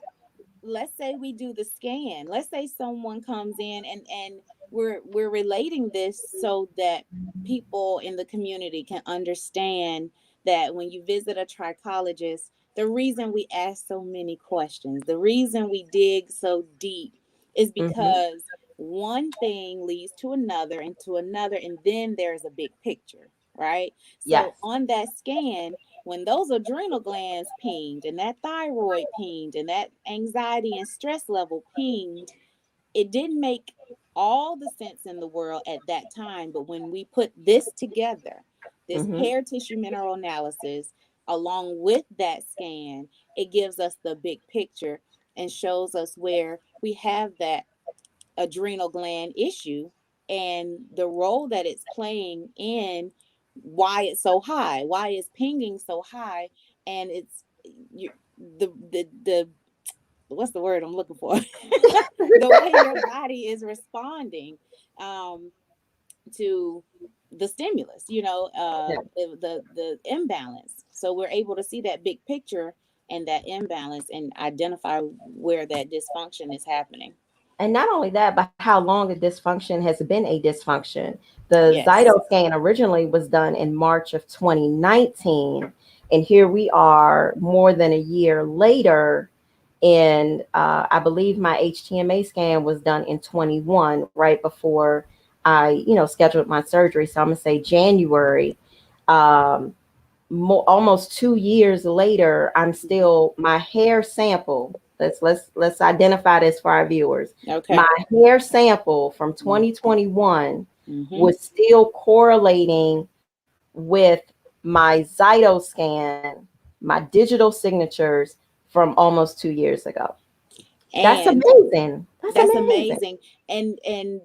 [SPEAKER 2] let's say we do the scan. Let's say someone comes in, and we're relating this so that people in the community can understand that when you visit a trichologist, the reason we ask so many questions, the reason we dig so deep is
[SPEAKER 1] Hmm.
[SPEAKER 2] because one thing leads to another and to another, and then there's a big picture, right?
[SPEAKER 1] Yes.
[SPEAKER 2] So on that scan, when those adrenal glands pinged and that thyroid pinged and that anxiety and stress level pinged, it didn't make all the sense in the world at that time. But when we put this together, this
[SPEAKER 1] Hmm.
[SPEAKER 2] hair tissue mineral analysis, along with that scan, it gives us the big picture and shows us where we have that adrenal gland issue and the role that it's playing in why it's so high, why it's pinging so high, and it's you, the what's the word I'm looking for? The way your body is responding um, to the stimulus,
[SPEAKER 1] Yeah.
[SPEAKER 2] the imbalance. So we're able to see that big picture and that imbalance and identify where that dysfunction is happening.
[SPEAKER 1] And not only that, but how long the dysfunction has been a dysfunction. The
[SPEAKER 2] Yes.
[SPEAKER 1] Zyto scan originally was done in March of 2019. And here we are more than a year later. And I believe my HTMA scan was done in 21, right before I, scheduled my surgery. So I'm going to say January. Um, Almost 2 years later, I'm still my hair sample. Let's identify this for our viewers.
[SPEAKER 2] Okay.
[SPEAKER 1] My hair sample from 2021
[SPEAKER 2] Mm-hmm.
[SPEAKER 1] was still correlating with my Zyto scan, my digital signatures from almost 2 years ago. That's
[SPEAKER 2] And
[SPEAKER 1] amazing. That's
[SPEAKER 2] that's
[SPEAKER 1] amazing.
[SPEAKER 2] amazing. And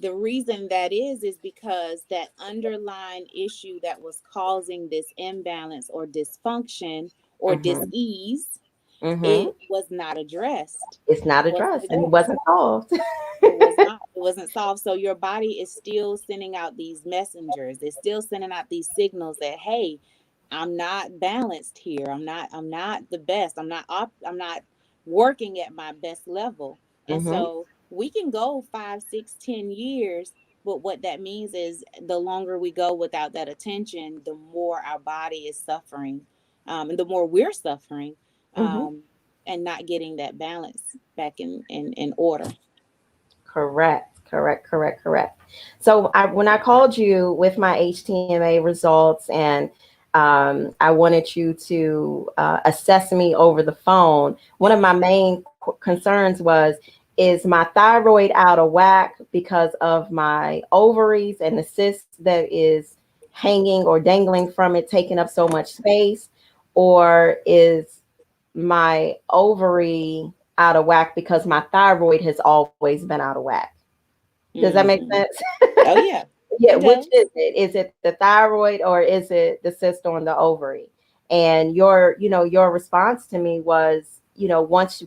[SPEAKER 2] the reason that is because that underlying issue that was causing this imbalance or dysfunction or
[SPEAKER 1] Mm-hmm.
[SPEAKER 2] dis-ease,
[SPEAKER 1] Mm-hmm.
[SPEAKER 2] it was not addressed.
[SPEAKER 1] It's not
[SPEAKER 2] It wasn't
[SPEAKER 1] addressed and it
[SPEAKER 2] addressed.
[SPEAKER 1] wasn't solved.
[SPEAKER 2] It was not. It wasn't solved. So your body is still sending out these messengers. It's still sending out these signals that, hey, I'm not balanced here. I'm not the best. I'm not working at my best level. And
[SPEAKER 1] Mm-hmm.
[SPEAKER 2] so we can go 5, 6, 10 years, but what that means is the longer we go without that attention, the more our body is suffering, and the more we're suffering,
[SPEAKER 1] Mm-hmm.
[SPEAKER 2] um, and not getting that balance back in order.
[SPEAKER 1] Correct, correct, correct, correct. So when I called you with my HTMA results and I wanted you to assess me over the phone, one of my main concerns was, is my thyroid out of whack because of my ovaries and the cyst that is hanging or dangling from it, taking up so much space? Or is my ovary out of whack because my thyroid has always been out of whack. Does that make
[SPEAKER 2] Hmm.
[SPEAKER 1] sense?
[SPEAKER 2] Oh yeah,
[SPEAKER 1] Yeah,
[SPEAKER 2] it
[SPEAKER 1] which is
[SPEAKER 2] does.
[SPEAKER 1] it? Is it the thyroid or is it the cyst on the ovary? And your response to me was, once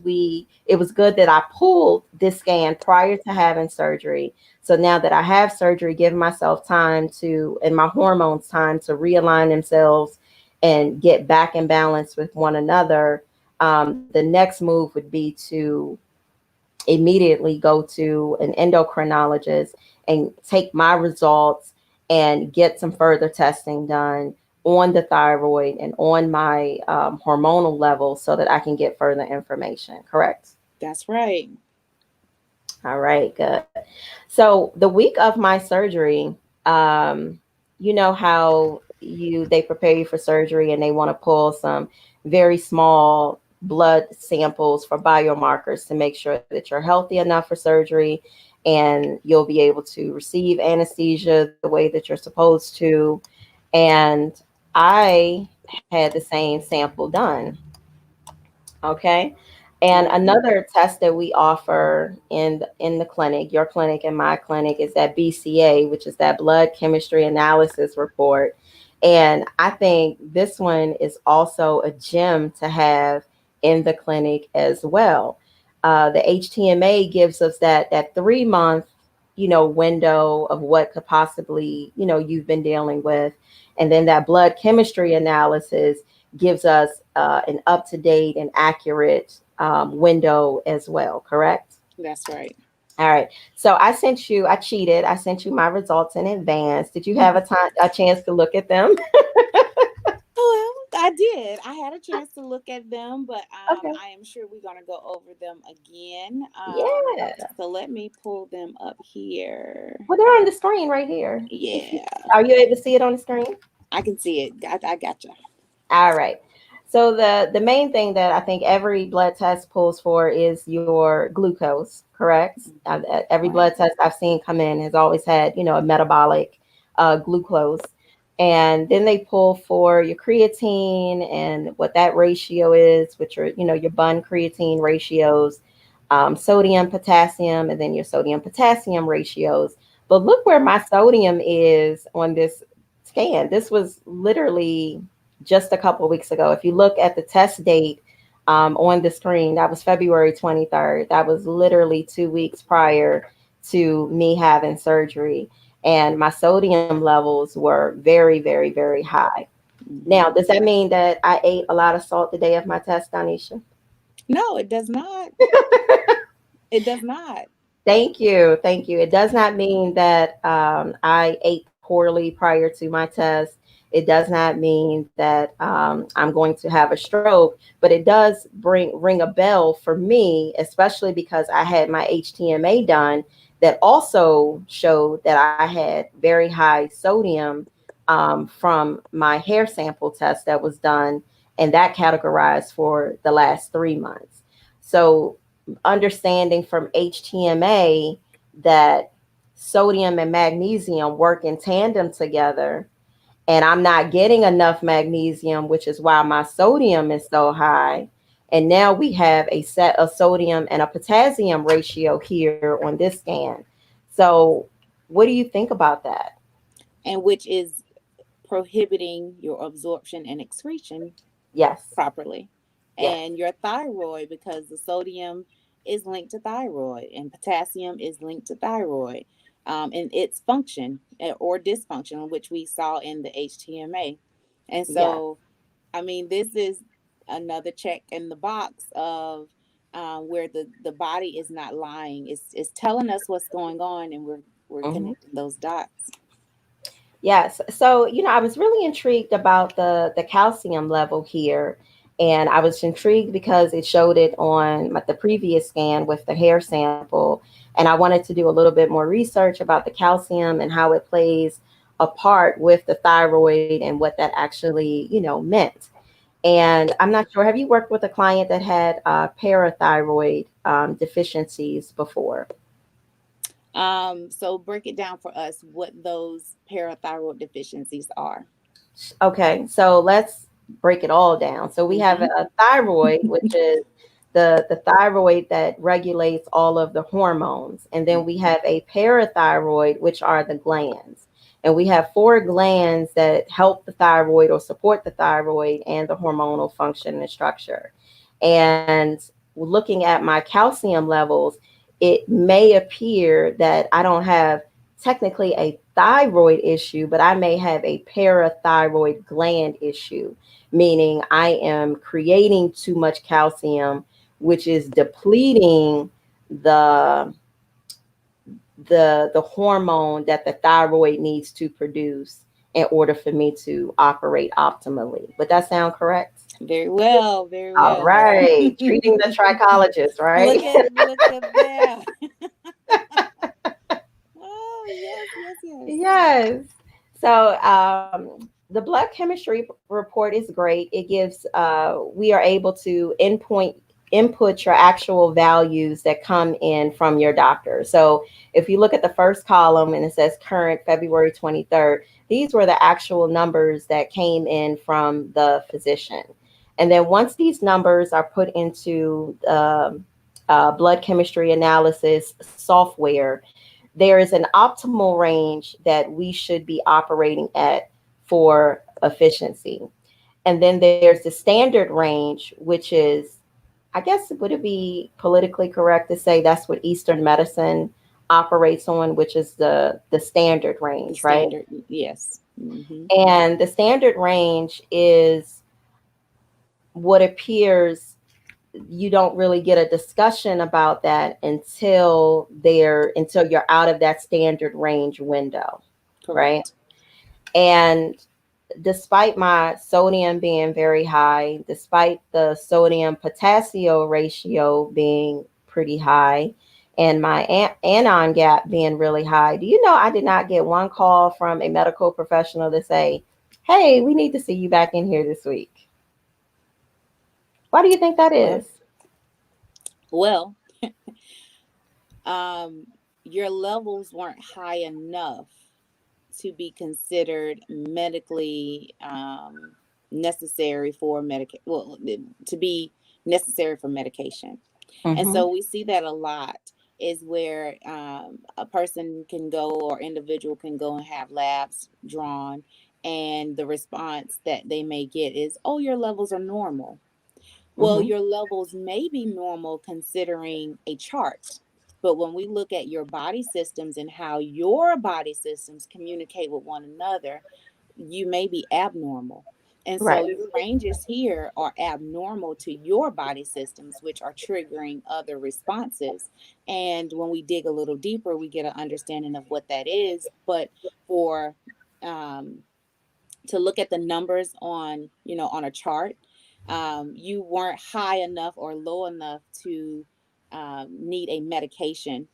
[SPEAKER 1] it was good that I pulled this scan prior to having surgery. So now that I have surgery, give myself time and my hormones time to realign themselves and get back in balance with one another. The next move would be to immediately go to an endocrinologist and take my results and get some further testing done on the thyroid and on my hormonal levels so that I can get further information. Correct?
[SPEAKER 2] That's right.
[SPEAKER 1] All right, good. So the week of my surgery, um, you know how they prepare you for surgery and they want to pull some very small blood samples for biomarkers to make sure that you're healthy enough for surgery and you'll be able to receive anesthesia the way that you're supposed to. And I had the same sample done. Okay. And
[SPEAKER 2] Okay.
[SPEAKER 1] another test that we offer in the clinic, your clinic and my clinic, is that BCA, which is that blood chemistry analysis report. And I think this one is also a gem to have in the clinic as well. The HTMA gives us that 3 month, window of what could possibly, you've been dealing with. And then that blood chemistry analysis gives us an up to date and accurate window as well, correct?
[SPEAKER 2] That's right.
[SPEAKER 1] All right. So I cheated. I sent you my results in advance. Did you have a chance to look at them?
[SPEAKER 2] Well, I did. I had a chance to look at them, but
[SPEAKER 1] Okay.
[SPEAKER 2] I am sure we're going to go over them again.
[SPEAKER 1] Yeah.
[SPEAKER 2] So let me pull them up here.
[SPEAKER 1] Well, they're on the screen right here.
[SPEAKER 2] Yeah,
[SPEAKER 1] Are you able to see it on the screen?
[SPEAKER 2] I can see it. I gotcha.
[SPEAKER 1] All right. So the main thing that I think every blood test pulls for is your glucose, correct? Every blood
[SPEAKER 2] Right.
[SPEAKER 1] test I've seen come in has always had, a metabolic glucose. And then they pull for your creatine and what that ratio is, which are, your bun creatine ratios, sodium, potassium, and then your sodium potassium ratios. But look where my sodium is on this scan. This was literally just a couple of weeks ago. If you look at the test date on the screen, that was February 23rd. That was literally 2 weeks prior to me having surgery. And my sodium levels were very, very, very high. Now,
[SPEAKER 2] Hmm.
[SPEAKER 1] does that mean that I ate a lot of salt the day of my test, Donecia?
[SPEAKER 2] No, it does not. It does not.
[SPEAKER 1] Thank you. Thank you. It does not mean that I ate poorly prior to my test. It does not mean that I'm going to have a stroke, but it does ring a bell for me, especially because I had my HTMA done that also showed that I had very high sodium from my hair sample test that was done, and that categorized for the last 3 months. So understanding from HTMA that sodium and magnesium work in tandem together, and I'm not getting enough magnesium, which is why my sodium is so high. And now we have a set of sodium and a potassium ratio here on this scan. So, what do you think about that?
[SPEAKER 2] And which is prohibiting your absorption and excretion
[SPEAKER 1] Yes,
[SPEAKER 2] properly.
[SPEAKER 1] yes,
[SPEAKER 2] And your thyroid, because the sodium is linked to thyroid and potassium is linked to thyroid, and its function or dysfunction, which we saw in the HTMA. And
[SPEAKER 1] yes.
[SPEAKER 2] so, I mean, this is another check in the box of where the body is not lying. It's telling us what's going on, and we're
[SPEAKER 1] Mhm.
[SPEAKER 2] connecting those dots.
[SPEAKER 1] Yes. So, I was really intrigued about the calcium level here. And I was intrigued because it showed it on the previous scan with the hair sample. And I wanted to do a little bit more research about the calcium and how it plays a part with the thyroid and what that actually, meant. And I'm not sure, have you worked with a client that had parathyroid deficiencies before?
[SPEAKER 2] So break it down for us what those parathyroid deficiencies are.
[SPEAKER 1] Okay, so let's break it all down. So we have
[SPEAKER 2] Mm-hmm.
[SPEAKER 1] a thyroid, which is the thyroid that regulates all of the hormones. And then we have a parathyroid, which are the glands. And we have four glands that help the thyroid or support the thyroid and the hormonal function and structure. And looking at my calcium levels, it may appear that I don't have technically a thyroid issue, but I may have a parathyroid gland issue, meaning I am creating too much calcium, which is depleting the the hormone that the thyroid needs to produce in order for me to operate optimally. Would that sound correct?
[SPEAKER 2] Very well, very
[SPEAKER 1] All
[SPEAKER 2] well.
[SPEAKER 1] right. Treating the trichologist, right?
[SPEAKER 2] Look at that. Oh yes, yes, yes.
[SPEAKER 1] Yes. So the blood chemistry report is great. It gives we are able to input your actual values that come in from your doctor. So if you look at the first column and it says current February 23rd, these were the actual numbers that came in from the physician. And then once these numbers are put into blood chemistry analysis software, there is an optimal range that we should be operating at for efficiency. And then there's the standard range, which is, I guess, would it be politically correct to say that's what Eastern medicine operates on, which is the standard
[SPEAKER 2] The
[SPEAKER 1] range, right?
[SPEAKER 2] standard, yes. Hmm.
[SPEAKER 1] And the standard range is what appears you don't really get a discussion about that until you're out of that standard range window, right?
[SPEAKER 2] Correct.
[SPEAKER 1] And despite my sodium being very high, despite the sodium potassium ratio being pretty high, and my anion gap being really high, do you know I did not get one call from a medical professional to say, hey, we need to see you back in here this week? Why do you think that
[SPEAKER 2] Well,
[SPEAKER 1] is?
[SPEAKER 2] well, um, your levels weren't high enough to be considered medically necessary for to be necessary for medication. And
[SPEAKER 1] Mm-hmm.
[SPEAKER 2] so we see that a lot is where a person can go or individual can go and have labs drawn, and the response that they may get is, oh, your levels are normal. Well,
[SPEAKER 1] Mm-hmm.
[SPEAKER 2] your levels may be normal considering a chart. But when we look at your body systems and how your body systems communicate with one another, you may be abnormal. And so
[SPEAKER 1] Right.
[SPEAKER 2] your ranges here are abnormal to your body systems, which are triggering other responses. And when we dig a little deeper, we get an understanding of what that is. But for um, to look at the numbers on, on a chart, you weren't high enough or low enough to need a medication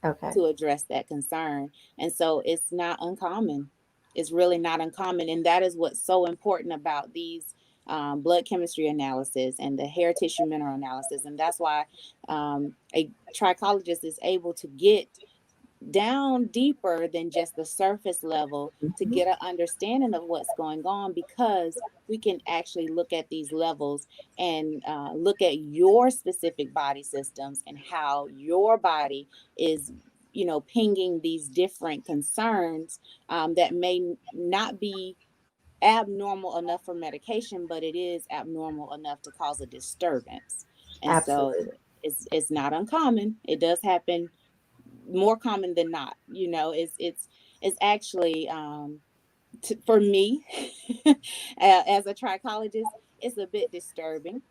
[SPEAKER 1] Okay.
[SPEAKER 2] to address that concern. And so it's not uncommon. It's really not uncommon. And that is what's so important about these blood chemistry analysis and the hair tissue mineral analysis. And that's why a trichologist is able to get down deeper than just the surface level to
[SPEAKER 1] Mhm.
[SPEAKER 2] get an understanding of what's going on, because we can actually look at these levels and look at your specific body systems and how your body is, pinging these different concerns that may not be abnormal enough for medication, but it is abnormal enough to cause a disturbance. And so
[SPEAKER 1] Absolutely.
[SPEAKER 2] it's not uncommon. It does happen more common than not. It's actually for me as a trichologist, it's a bit disturbing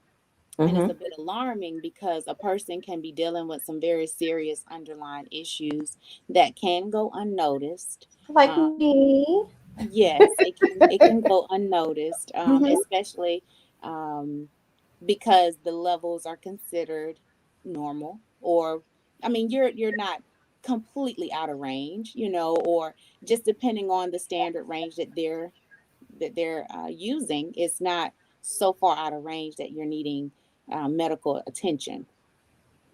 [SPEAKER 2] and it's
[SPEAKER 1] Mm-hmm.
[SPEAKER 2] a bit alarming, because a person can be dealing with some very serious underlying issues that can go unnoticed.
[SPEAKER 1] Like
[SPEAKER 2] um,
[SPEAKER 1] me.
[SPEAKER 2] yes, it can go unnoticed,
[SPEAKER 1] Mm-hmm.
[SPEAKER 2] especially um, because the levels are considered normal, or I mean, you're not completely out of range, or just depending on the standard range that they're using, it's not so far out of range that you're needing medical attention.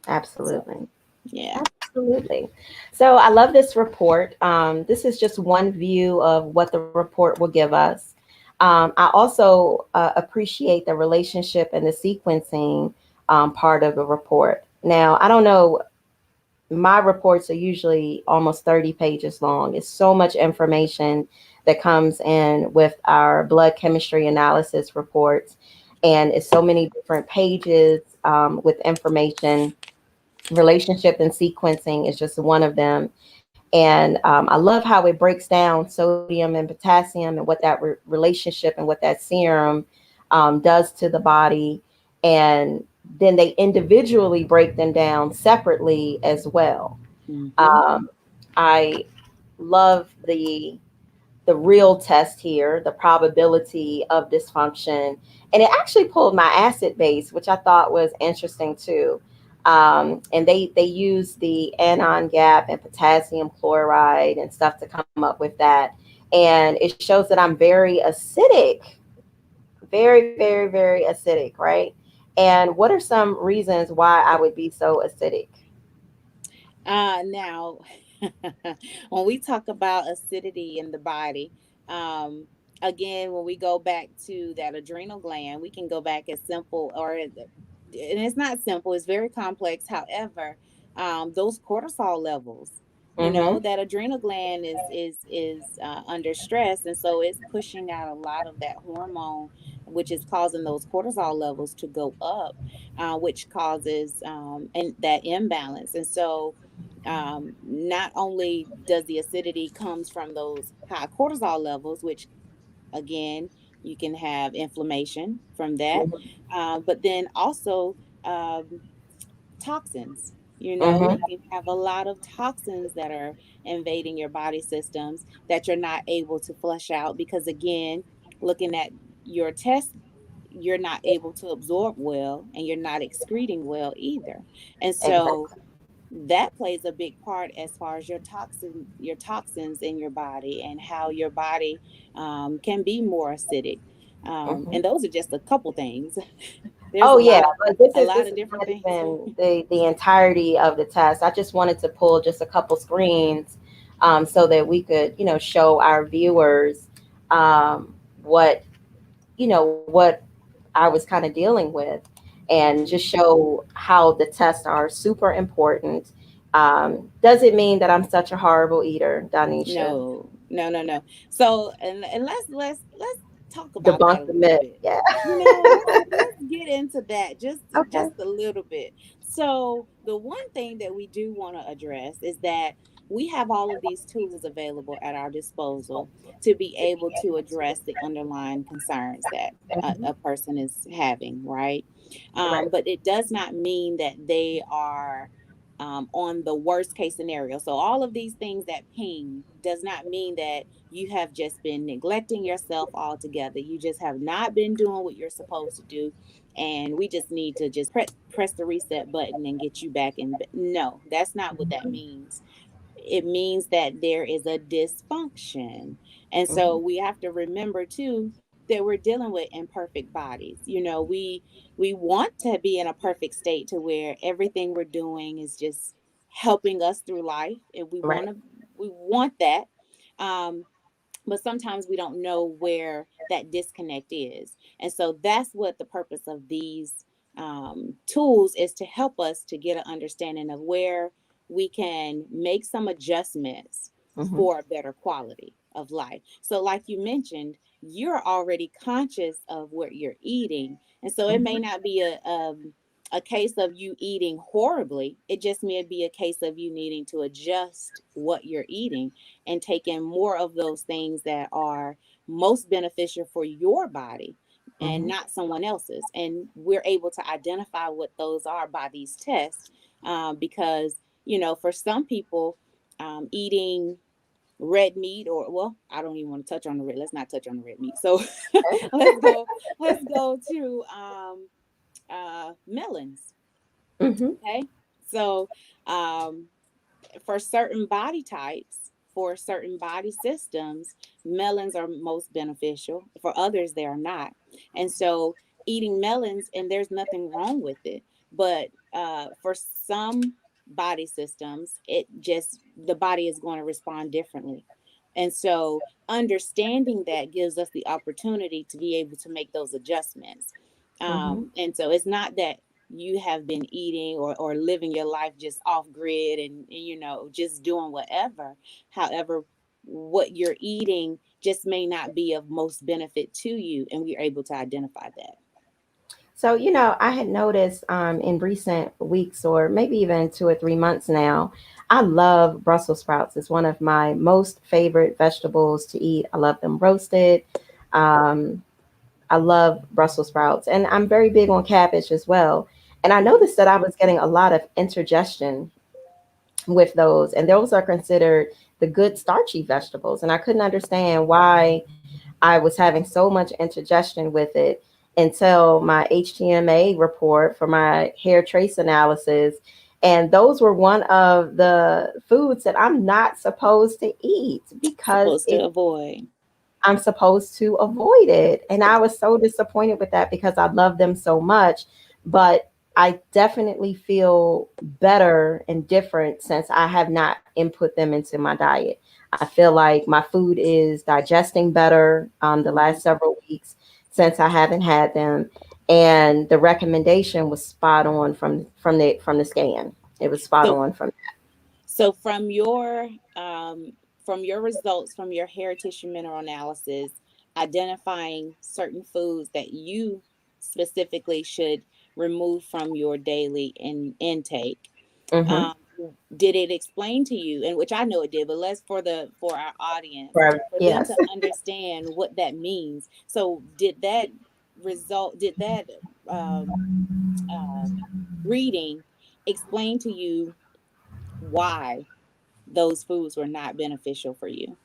[SPEAKER 2] So
[SPEAKER 1] Absolutely.
[SPEAKER 2] yeah.
[SPEAKER 1] Absolutely. So I love this report. This is just one view of what the report will give us. I also appreciate the relationship and the sequencing part of the report. Now, I don't know, my reports are usually almost 30 pages long. It's so much information that comes in with our blood chemistry analysis reports. And it's so many different pages with information. Relationship and sequencing is just one of them. And I love how it breaks down sodium and potassium and what that relationship and what that serum does to the body. And then they individually break them down separately as well.
[SPEAKER 2] Mm-hmm.
[SPEAKER 1] Um, I love the real test here, the probability of dysfunction. And it actually pulled my acid base, which I thought was interesting too. And they use the anion gap and potassium chloride and stuff to come up with that. And it shows that I'm very acidic, very, very, very acidic, right? And what are some reasons why I would be so acidic?
[SPEAKER 2] Now, when we talk about acidity in the body, um, again, when we go back to that adrenal gland, we can go back as simple, and it's not simple, it's very complex. However, those cortisol levels,
[SPEAKER 1] Mm-hmm.
[SPEAKER 2] that adrenal gland is under stress, and so it's pushing out a lot of that hormone, which is causing those cortisol levels to go up, which causes and that imbalance. And so not only does the acidity comes from those high cortisol levels, which again you can have inflammation from that, but then also um, toxins. You
[SPEAKER 1] Mm-hmm.
[SPEAKER 2] can have a lot of toxins that are invading your body systems that you're not able to flush out because, again, looking at your test, you're not able to absorb well and you're not excreting well either. And so
[SPEAKER 1] Exactly.
[SPEAKER 2] that plays a big part as far as your toxins in your body and how your body can be more acidic.
[SPEAKER 1] Mm-hmm.
[SPEAKER 2] And those are just a couple things. There's
[SPEAKER 1] Oh yeah, but this
[SPEAKER 2] a
[SPEAKER 1] is
[SPEAKER 2] lot
[SPEAKER 1] this
[SPEAKER 2] of
[SPEAKER 1] is
[SPEAKER 2] different
[SPEAKER 1] not
[SPEAKER 2] things.
[SPEAKER 1] even the entirety of the test. I just wanted to pull just a couple screens so that we could, show our viewers what what I was kind of dealing with, and just
[SPEAKER 2] Mhm.
[SPEAKER 1] show how the tests are super important. Does it mean that I'm such a horrible eater, Donecia?
[SPEAKER 2] No, no, no, no. So, and let's talk about that
[SPEAKER 1] Debunk
[SPEAKER 2] a
[SPEAKER 1] the
[SPEAKER 2] little
[SPEAKER 1] myth.
[SPEAKER 2] bit.
[SPEAKER 1] Yeah.
[SPEAKER 2] Let's get into that
[SPEAKER 1] Okay.
[SPEAKER 2] just a little bit. So, the one thing that we do want to address is that we have all of these tools available at our disposal to be able to address the underlying concerns that a
[SPEAKER 1] Mhm.
[SPEAKER 2] person is having, right?
[SPEAKER 1] Right.
[SPEAKER 2] But it does not mean that they are on the worst case scenario. So, all of these things that ping does not mean that you have just been neglecting yourself altogether. You just have not been doing what you're supposed to do. And we just need to just press the reset button and get you back in. No, that's not what that
[SPEAKER 1] Mhm.
[SPEAKER 2] means. It means that there is a dysfunction. And so
[SPEAKER 1] Mhm.
[SPEAKER 2] we have to remember too that we're dealing with imperfect bodies. We want to be in a perfect state to where everything we're doing is just helping us through life, and
[SPEAKER 1] Right.
[SPEAKER 2] we want that. Um, but sometimes we don't know where that disconnect is. And so that's what the purpose of these tools is, to help us to get an understanding of where we can make some adjustments
[SPEAKER 1] Mhm.
[SPEAKER 2] for a better quality of life. So, like you mentioned, you're already conscious of what you're eating. And so it may
[SPEAKER 1] Mhm.
[SPEAKER 2] not be a case of you eating horribly. It just may be a case of you needing to adjust what you're eating and take in more of those things that are most beneficial for your body and
[SPEAKER 1] Mhm.
[SPEAKER 2] not someone else's. And we're able to identify what those are by these tests, because, for some people, eating red meat, or, well, I don't even want to touch on the red. Let's not touch on the red meat. So let's go. Let's go to melons.
[SPEAKER 1] Mhm.
[SPEAKER 2] Okay, so um, for certain body types, for certain body systems, melons are most beneficial. For others, they are not. And so, eating melons, and there's nothing wrong with it, but for some body systems, the body is going to respond differently. And so, understanding that gives us the opportunity to be able to make those adjustments.
[SPEAKER 1] Mhm.
[SPEAKER 2] And so, it's not that. you have been eating or living your life just off grid and just doing whatever. However, what you're eating just may not be of most benefit to you, and we're able to identify that.
[SPEAKER 1] So, I had noticed in recent weeks, or maybe even 2 or 3 months now, I love Brussels sprouts. It's one of my most favorite vegetables to eat. I love them roasted. Um, I love Brussels sprouts, and I'm very big on cabbage as well. And I
[SPEAKER 2] Mhm.
[SPEAKER 1] noticed that I was getting a lot of indigestion with those, and those are considered the good starchy vegetables. And I couldn't understand why I was having so much indigestion with it until my HTMA report for my hair trace analysis. And those were one of the foods that I'm not supposed to eat because
[SPEAKER 2] Supposed to avoid.
[SPEAKER 1] I'm supposed to avoid it. And I was so disappointed with that because I love them so much. But I definitely feel better and different since I have not input them into my diet. I feel like my food is digesting better the
[SPEAKER 2] Mhm.
[SPEAKER 1] last several weeks since I haven't had them. And the recommendation was spot on from the scan. It was spot
[SPEAKER 2] So
[SPEAKER 1] on from.
[SPEAKER 2] So from your results from your hair tissue mineral analysis, identifying certain foods that you specifically should remove from your daily intake,
[SPEAKER 1] Mm-hmm.
[SPEAKER 2] um, did it explain to you, and which I know it did, but let's for our audience,
[SPEAKER 1] Right.
[SPEAKER 2] for them
[SPEAKER 1] Yes.
[SPEAKER 2] to understand what that means. So did that um, uh, reading explain to you why those foods were not beneficial for you?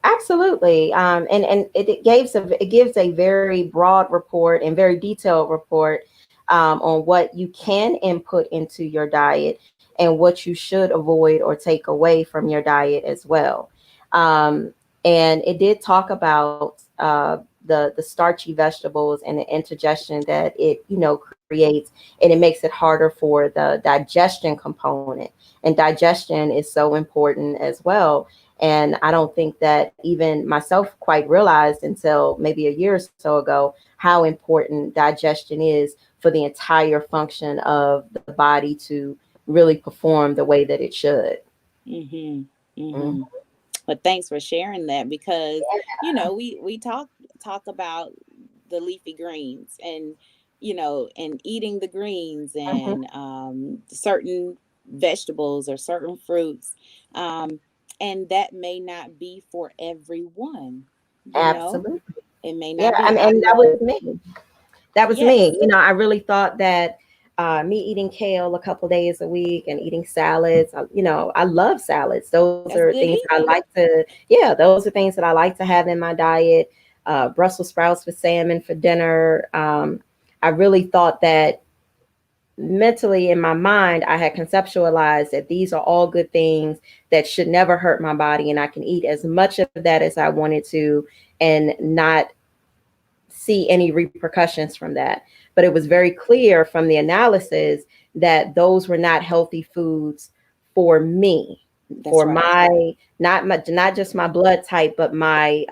[SPEAKER 1] Absolutely, and it gives a very broad report and very detailed report on what you can input into your diet and what you should avoid or take away from your diet as well. Um, and it did talk about the starchy vegetables and the indigestion that it creates, and it makes it harder for the digestion component. And digestion is so important as well, and I don't think that even myself quite realized until maybe a year or so ago how important digestion is for the entire function of the body to really perform the way that it should.
[SPEAKER 2] Mm-hmm.
[SPEAKER 1] Mm.
[SPEAKER 2] Mm-hmm. But thanks for sharing that, because we talk about the leafy greens, and and eating the greens,
[SPEAKER 1] Mhm.
[SPEAKER 2] and certain vegetables or certain fruits, um, and that may not be for everyone.
[SPEAKER 1] Absolutely.
[SPEAKER 2] It may
[SPEAKER 1] Yeah,
[SPEAKER 2] not be. I
[SPEAKER 1] and that was
[SPEAKER 2] love.
[SPEAKER 1] me. That was me.
[SPEAKER 2] Yes,
[SPEAKER 1] I really thought that me eating kale a couple days a week and eating salads, I love salads. Those are
[SPEAKER 2] that's
[SPEAKER 1] things
[SPEAKER 2] good
[SPEAKER 1] that I like
[SPEAKER 2] eating.
[SPEAKER 1] to, yeah, those are things that I like to have in my diet. Brussels sprouts with salmon for dinner. I really thought that mentally in my mind, I had conceptualized that these are all good things that should never hurt my body, and I can eat as much of that as I wanted to and not see any repercussions from that. But it was very clear from the analysis that those were not healthy foods for me,
[SPEAKER 2] That's
[SPEAKER 1] for
[SPEAKER 2] right.
[SPEAKER 1] not just my blood type, but my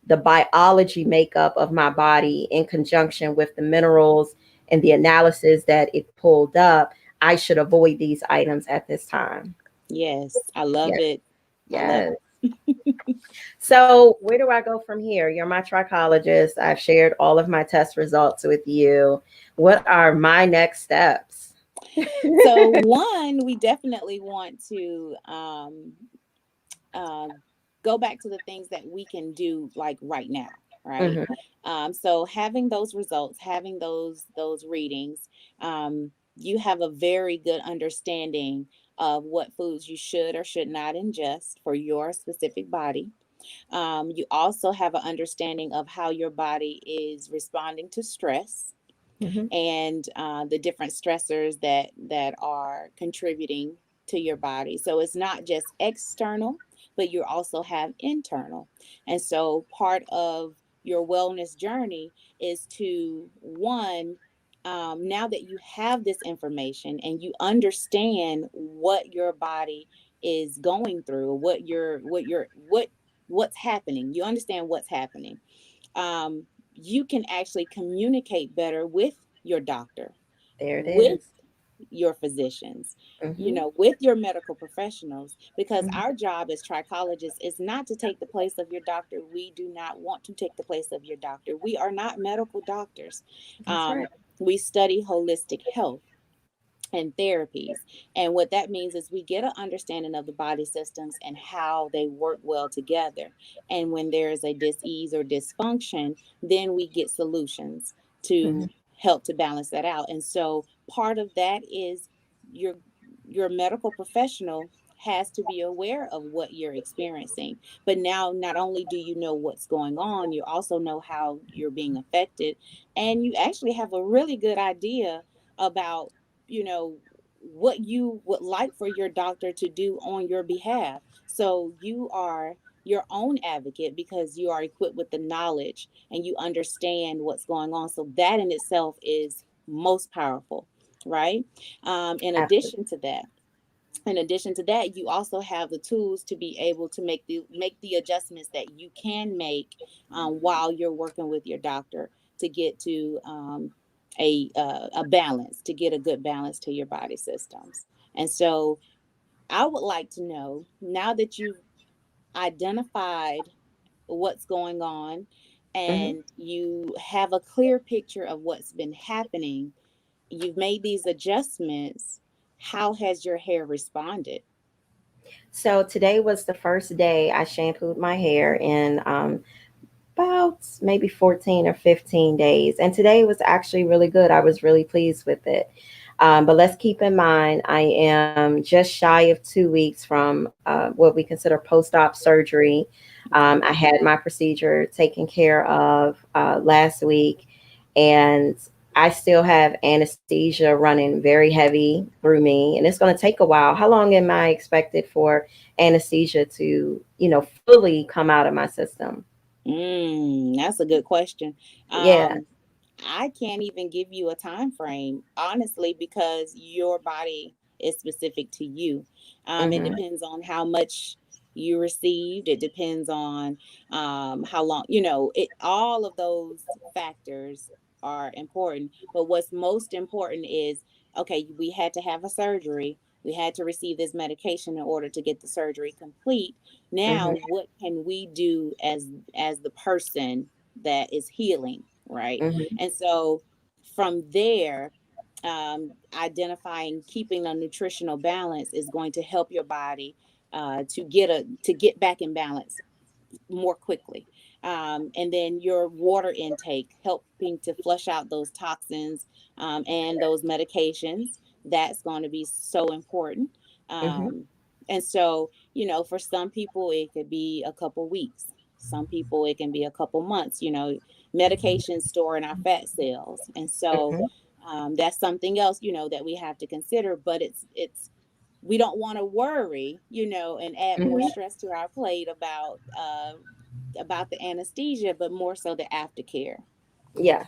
[SPEAKER 1] the biology makeup of my body in conjunction with the minerals and the analysis that it pulled up. I should avoid these items at this time.
[SPEAKER 2] Yes, I love
[SPEAKER 1] Yes,
[SPEAKER 2] it. I love
[SPEAKER 1] yes.
[SPEAKER 2] it.
[SPEAKER 1] So, where do I go from here? You're my trichologist. I've shared all of my test results with you. What are my next steps?
[SPEAKER 2] So one, we definitely want to uh, go back to the things that we can do like right now, right?
[SPEAKER 1] Hmm.
[SPEAKER 2] So having those results, having those readings, you have a very good understanding of what foods you should or should not ingest for your specific body. You also have an understanding of how your body is responding to stress,
[SPEAKER 1] Hmm.
[SPEAKER 2] and the different stressors that are contributing to your body. So it's not just external, but you also have internal. And so part of your wellness journey is to one, now that you have this information and you understand what your body is going through, what's happening, you understand what's happening, you can actually communicate better with your doctor
[SPEAKER 1] There it
[SPEAKER 2] with
[SPEAKER 1] is.
[SPEAKER 2] your physicians,
[SPEAKER 1] Mm-hmm.
[SPEAKER 2] with your medical professionals, because
[SPEAKER 1] Mm-hmm.
[SPEAKER 2] our job as trichologists is not to take the place of your doctor. We do not want to take the place of your doctor. We are not medical doctors.
[SPEAKER 1] That's
[SPEAKER 2] Um,
[SPEAKER 1] right.
[SPEAKER 2] we study holistic health and therapies. And what that means is we get an understanding of the body systems and how they work well together. And when there is a dis-ease or dysfunction, then we get solutions
[SPEAKER 1] Mm-hmm.
[SPEAKER 2] to help to balance that out. And so part of that is your your medical professional has to be aware of what you're experiencing. But now not only do you know what's going on, you also know how you're being affected, and you actually have a really good idea about you know what you would like for your doctor to do on your behalf. So you are your own advocate because you are equipped with the knowledge and you understand what's going on. So that in itself is most powerful, right? In
[SPEAKER 1] Absolutely.
[SPEAKER 2] addition to that, you also have the tools to be able to make the adjustments that you can make while you're working with your doctor to get to a balance, to get a good balance to your body systems. And so I would like to know, now that you've identified what's going on
[SPEAKER 1] Mm-hmm.
[SPEAKER 2] and you have a clear picture of what's been happening, you've made these adjustments, how has your hair responded?
[SPEAKER 1] So today was the first day I shampooed my hair in about maybe 14 or 15 days. And today was actually really good. I was really pleased with it. But let's keep in mind, I am just shy of 2 weeks from what we consider post op surgery. I
[SPEAKER 2] Okay.
[SPEAKER 1] had my procedure taken care of last week, and I still have anesthesia running very heavy through me, and it's going to take a while. How long am I expected for anesthesia to, fully come out of my system?
[SPEAKER 2] That's a good question.
[SPEAKER 1] Yeah.
[SPEAKER 2] Um, I can't even give you a time frame, honestly, because your body is specific to you. It
[SPEAKER 1] Hmm.
[SPEAKER 2] depends on how much you received. It depends on how long, all of those factors are important. But what's most important is, okay, we had to have a surgery. We had to receive this medication in order to get the surgery complete. Now,
[SPEAKER 1] Hmm.
[SPEAKER 2] what can we do as the person that is healing, right?
[SPEAKER 1] Hmm.
[SPEAKER 2] And so from there, identifying keeping a nutritional balance is going to help your body to get back in balance more quickly. And then your water intake, helping to flush out those toxins and those medications, that's going to be so important.
[SPEAKER 1] Hmm.
[SPEAKER 2] Um, and so, for some people, it could be a couple weeks. Some people, it can be a couple months. Medications store in our fat cells. And so
[SPEAKER 1] Hmm.
[SPEAKER 2] that's something else, that we have to consider. But we don't want to worry, and add more
[SPEAKER 1] Hmm.
[SPEAKER 2] stress to our plate about the anesthesia, but more so the aftercare.
[SPEAKER 1] Yeah.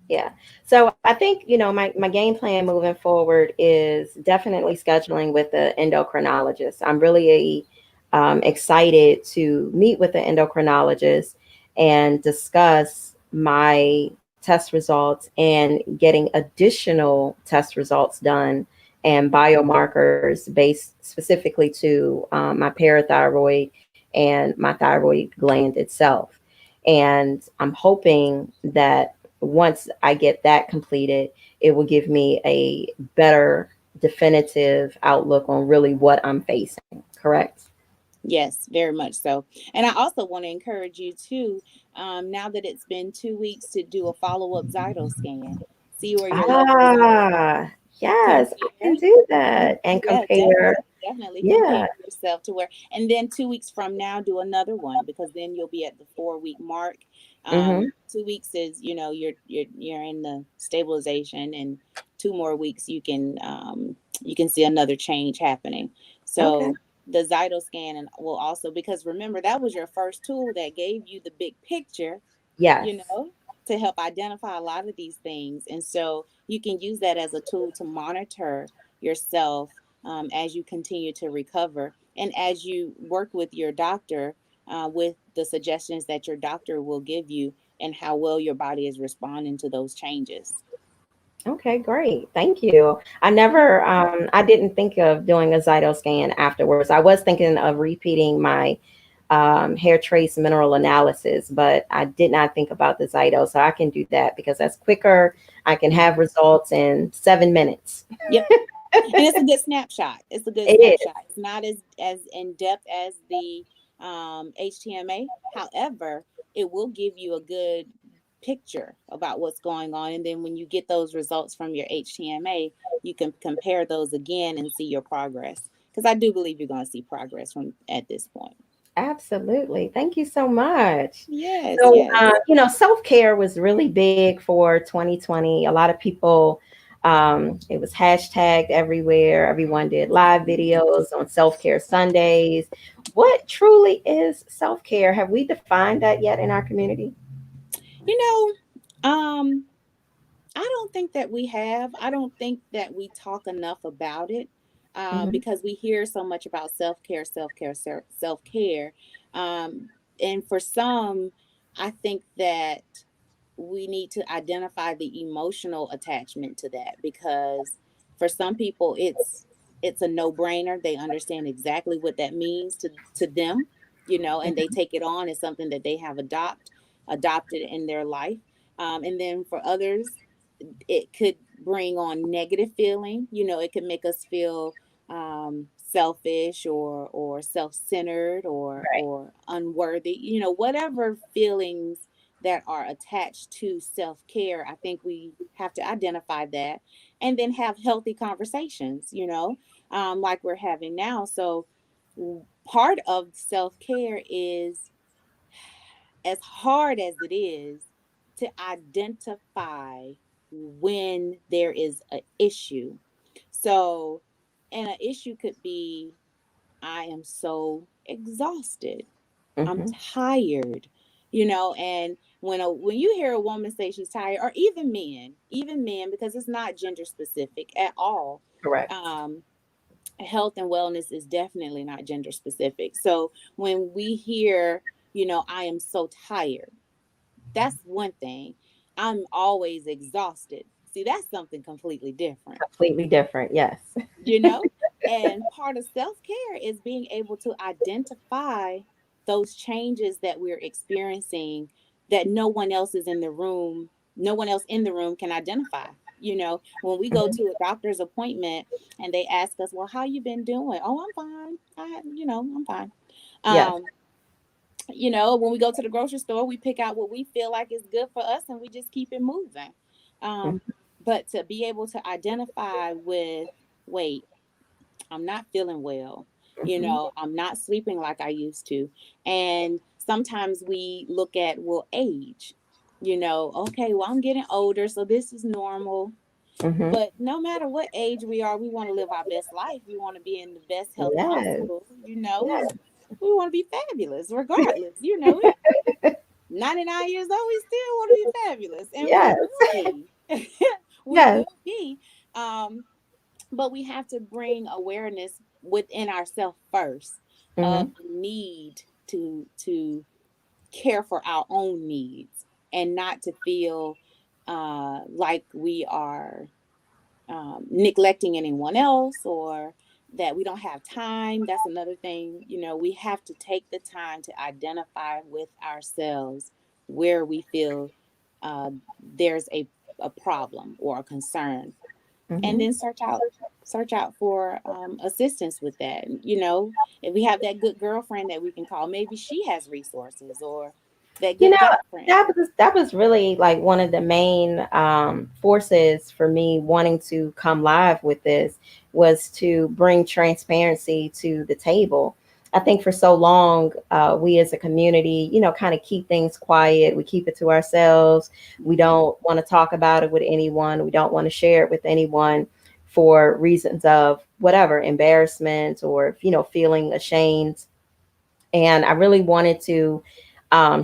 [SPEAKER 1] Yeah. So I think, my game plan moving forward is definitely scheduling with the endocrinologist. I'm really excited to meet with the endocrinologist and discuss my test results and getting additional test results done and biomarkers based specifically to my parathyroid and my thyroid gland itself. And I'm hoping that once I get that completed, it will give me a better definitive outlook on really what I'm facing. Correct?
[SPEAKER 2] Yes, very much so. And I also want to encourage you too, now that it's been 2 weeks, to do a follow-up Zyto scan, see where your levels are,
[SPEAKER 1] Ah, yes, I
[SPEAKER 2] compare.
[SPEAKER 1] can do that and
[SPEAKER 2] Yeah,
[SPEAKER 1] compare.
[SPEAKER 2] definitely compare
[SPEAKER 1] Yeah.
[SPEAKER 2] yourself to where, and then 2 weeks from now, do another one, because then you'll be at the 4 week mark.
[SPEAKER 1] Mm-hmm.
[SPEAKER 2] 2 weeks is, you're in the stabilization, and 2 more weeks you can see another change happening.
[SPEAKER 1] Okay.
[SPEAKER 2] So the Zyto scan and will also, because remember that was your first tool that gave you the big picture,
[SPEAKER 1] Yes.
[SPEAKER 2] you know, to help identify a lot of these things. And so you can use that as a tool to monitor yourself as you continue to recover and as you work with your doctor with the suggestions that your doctor will give you and how well your body is responding to those changes.
[SPEAKER 1] Okay, great. Thank you. I didn't think of doing a Zyto scan afterwards. I was thinking of repeating my hair trace mineral analysis, but I did not think about the Zyto. So I can do that because that's quicker. I can have results in 7 minutes.
[SPEAKER 2] Yep. And it's a good snapshot. It's a good
[SPEAKER 1] It is.
[SPEAKER 2] snapshot. It's not as in depth as the HTMA. However, it will give you a good picture about what's going on, and then when you get those results from your HTMA, you can compare those again and see your progress. Because I do believe you're going to see progress from at this point.
[SPEAKER 1] Absolutely. Thank you so much.
[SPEAKER 2] Yes,
[SPEAKER 1] So,
[SPEAKER 2] yes.
[SPEAKER 1] self care was really big for 2020. A lot of people, it was hashtagged everywhere. Everyone did live videos on self care Sundays. What truly is self care? Have we defined that yet in our community?
[SPEAKER 2] You know, I don't think that we have. I don't think that we talk enough about it
[SPEAKER 1] Hmm.
[SPEAKER 2] because we hear so much about self care, self care, self care. And for some, I think that we need to identify the emotional attachment to that, because for some people it's a no-brainer. They understand exactly what that means to them, and they take it on as something that they have adopted in their life. And then for others, it could bring on negative feeling. It could make us feel selfish or self-centered
[SPEAKER 1] Right.
[SPEAKER 2] or unworthy. Whatever feelings that are attached to self-care, I think we have to identify that and then have healthy conversations, like we're having now. So part of self-care is, as hard as it is, to identify when there is an issue. So, and an issue could be, I am so exhausted. I'm
[SPEAKER 1] Hmm.
[SPEAKER 2] tired. And when you hear a woman say she's tired, or even men, because it's not gender specific at all.
[SPEAKER 1] Correct.
[SPEAKER 2] Um, Health and wellness is definitely not gender specific. So when we hear, I am so tired, that's one thing. I'm always exhausted. See, that's something completely different,
[SPEAKER 1] Completely different. Yes.
[SPEAKER 2] you know? And part of self care is being able to identify those changes that we're experiencing that no one else in the room can identify. When we go
[SPEAKER 1] Mhm.
[SPEAKER 2] to a doctor's appointment and they ask us, well, how you been doing? Oh, I'm fine. I'm fine.
[SPEAKER 1] Yes.
[SPEAKER 2] Um, when we go to the grocery store, we pick out what we feel like is good for us and we just keep it moving. Um, but to be able to identify with, wait, I'm not feeling well.
[SPEAKER 1] Hmm.
[SPEAKER 2] I'm not sleeping like I used to. And sometimes we look at, well, age, okay, well, I'm getting older, so this is normal.
[SPEAKER 1] Hmm.
[SPEAKER 2] But no matter what age we are, we want to live our best life. We want to be in the best health
[SPEAKER 1] Yes.
[SPEAKER 2] possible.
[SPEAKER 1] Yes.
[SPEAKER 2] We want to be fabulous regardless. 99 years old, we still want to be fabulous. And we
[SPEAKER 1] Yes.
[SPEAKER 2] will be. We
[SPEAKER 1] Yes.
[SPEAKER 2] will be. Um, but we have to bring awareness within ourselves first of
[SPEAKER 1] Hmm.
[SPEAKER 2] the need to care for our own needs, and not to feel like we are neglecting anyone else, or that we don't have time. That's another thing. We have to take the time to identify with ourselves where we feel there's a problem or a concern, and
[SPEAKER 1] Hmm.
[SPEAKER 2] then search out for assistance with that. If we have that good girlfriend that we can call, maybe she has resources, or that
[SPEAKER 1] You
[SPEAKER 2] good
[SPEAKER 1] know,
[SPEAKER 2] guy friend.
[SPEAKER 1] that was really like one of the main forces for me wanting to come live with this was to bring transparency to the table. I think for so long, we as a community, kind of keep things quiet. We keep it to ourselves. We don't want to talk about it with anyone. We don't want to share it with anyone for reasons of whatever, embarrassment or, feeling ashamed. And I really wanted to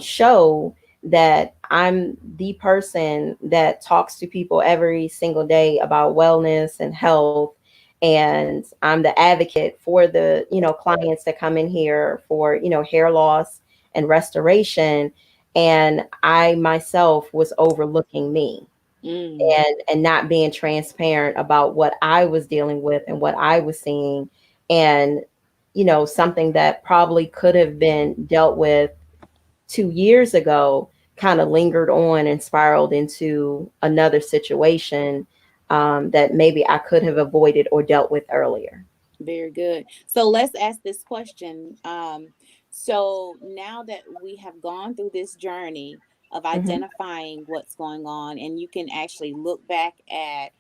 [SPEAKER 1] show that I'm the person that talks to people every single day about wellness and health. And I'm the advocate for the, clients that come in here for, hair loss and restoration. And I myself was overlooking me.
[SPEAKER 2] Mm,
[SPEAKER 1] and not being transparent about what I was dealing with and what I was seeing. And, something that probably could have been dealt with 2 years ago kind of lingered on and spiraled into another situation that maybe I could have avoided or dealt with earlier.
[SPEAKER 2] very good. So let's ask this question. So now that we have gone through this journey of
[SPEAKER 1] Hmm.
[SPEAKER 2] identifying what's going on, and you can actually look back at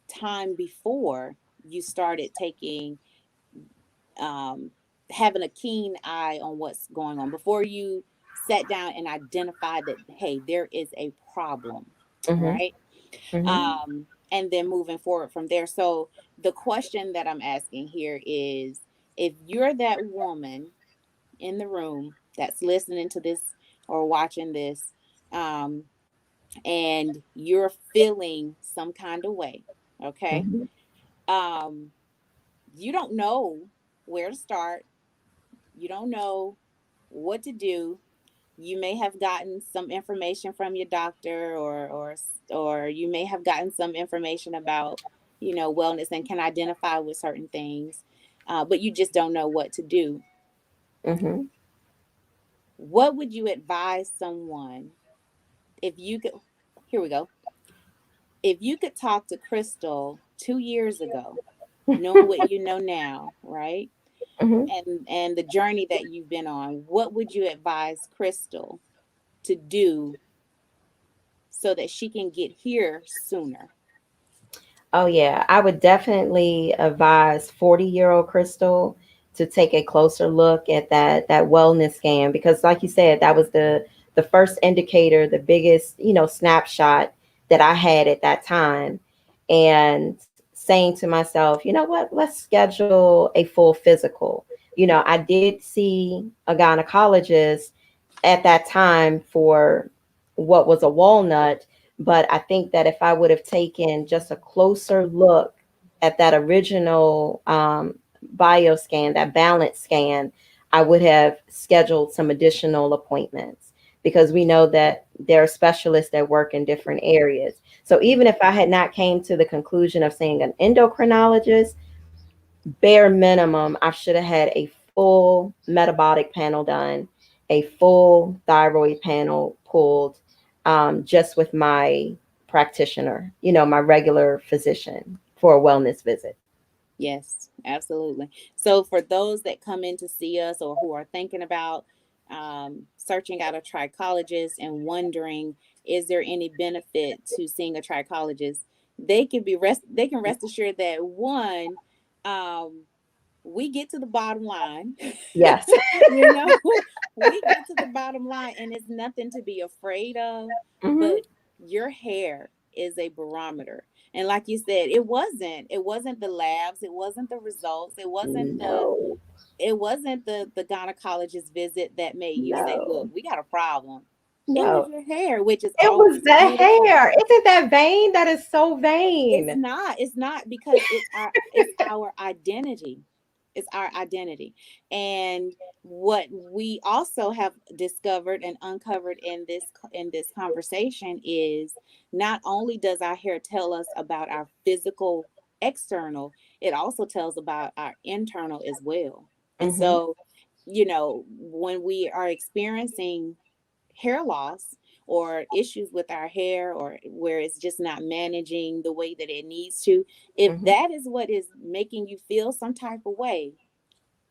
[SPEAKER 2] time before you started taking, um, having a keen eye on what's going on, before you sat down and identified that, hey, there is a problem,
[SPEAKER 1] Hmm.
[SPEAKER 2] right?
[SPEAKER 1] Hmm.
[SPEAKER 2] And then moving forward from there. So the question that I'm asking here is, if you're that woman in the room that's listening to this or watching this, um, and you're feeling some kind of way, okay?
[SPEAKER 1] Hmm.
[SPEAKER 2] Um, you don't know where to start, you don't know what to do. You may have gotten some information from your doctor, or you may have gotten some information about, wellness, and can identify with certain things, but you just don't know what to do.
[SPEAKER 1] Hmm.
[SPEAKER 2] What would you advise someone, if you could? Here we go. If you could talk to Crystal 2 years ago, knowing what you know now, right,
[SPEAKER 1] Hmm.
[SPEAKER 2] and the journey that you've been on, what would you advise Crystal to do so that she can get here sooner?
[SPEAKER 1] Oh yeah, I would definitely advise 40-year-old Crystal to take a closer look at that wellness scan, because like you said, that was the first indicator, the biggest, snapshot that I had at that time. And saying to myself, you know what, let's schedule a full physical. I did see a gynecologist at that time for what was a walnut. But I think that if I would have taken just a closer look at that original bioscan, that balance scan, I would have scheduled some additional appointments, because we know that there are specialists that work in different areas. So even if I had not came to the conclusion of seeing an endocrinologist, bare minimum, I should have had a full metabolic panel done, a full thyroid panel pulled, just with my practitioner, my regular physician for a wellness visit.
[SPEAKER 2] Yes, absolutely. So for those that come in to see us, or who are thinking about searching out a trichologist and wondering, is there any benefit to seeing a trichologist? They can rest assured that, one, um, we get to the bottom line.
[SPEAKER 1] Yes.
[SPEAKER 2] you know, we get to the bottom line, and it's nothing to be afraid of.
[SPEAKER 1] Hmm.
[SPEAKER 2] But your hair is a barometer. And like you said, it wasn't the labs, it wasn't the results,
[SPEAKER 1] No,
[SPEAKER 2] it wasn't the gynecologist visit that made you say, look,
[SPEAKER 1] no,
[SPEAKER 2] we got a problem. It was
[SPEAKER 1] no.
[SPEAKER 2] your hair, which is
[SPEAKER 1] It was
[SPEAKER 2] always
[SPEAKER 1] the
[SPEAKER 2] beautiful.
[SPEAKER 1] hair. Isn't that vain? That is so vain.
[SPEAKER 2] It's not because it's our identity. It's our identity. And what we also have discovered and uncovered in this conversation is, not only does our hair tell us about our physical external, it also tells about our internal as well. And
[SPEAKER 1] Hmm.
[SPEAKER 2] so, when we are experiencing hair loss or issues with our hair, or where it's just not managing the way that it needs to, if
[SPEAKER 1] Hmm.
[SPEAKER 2] that is what is making you feel some type of way,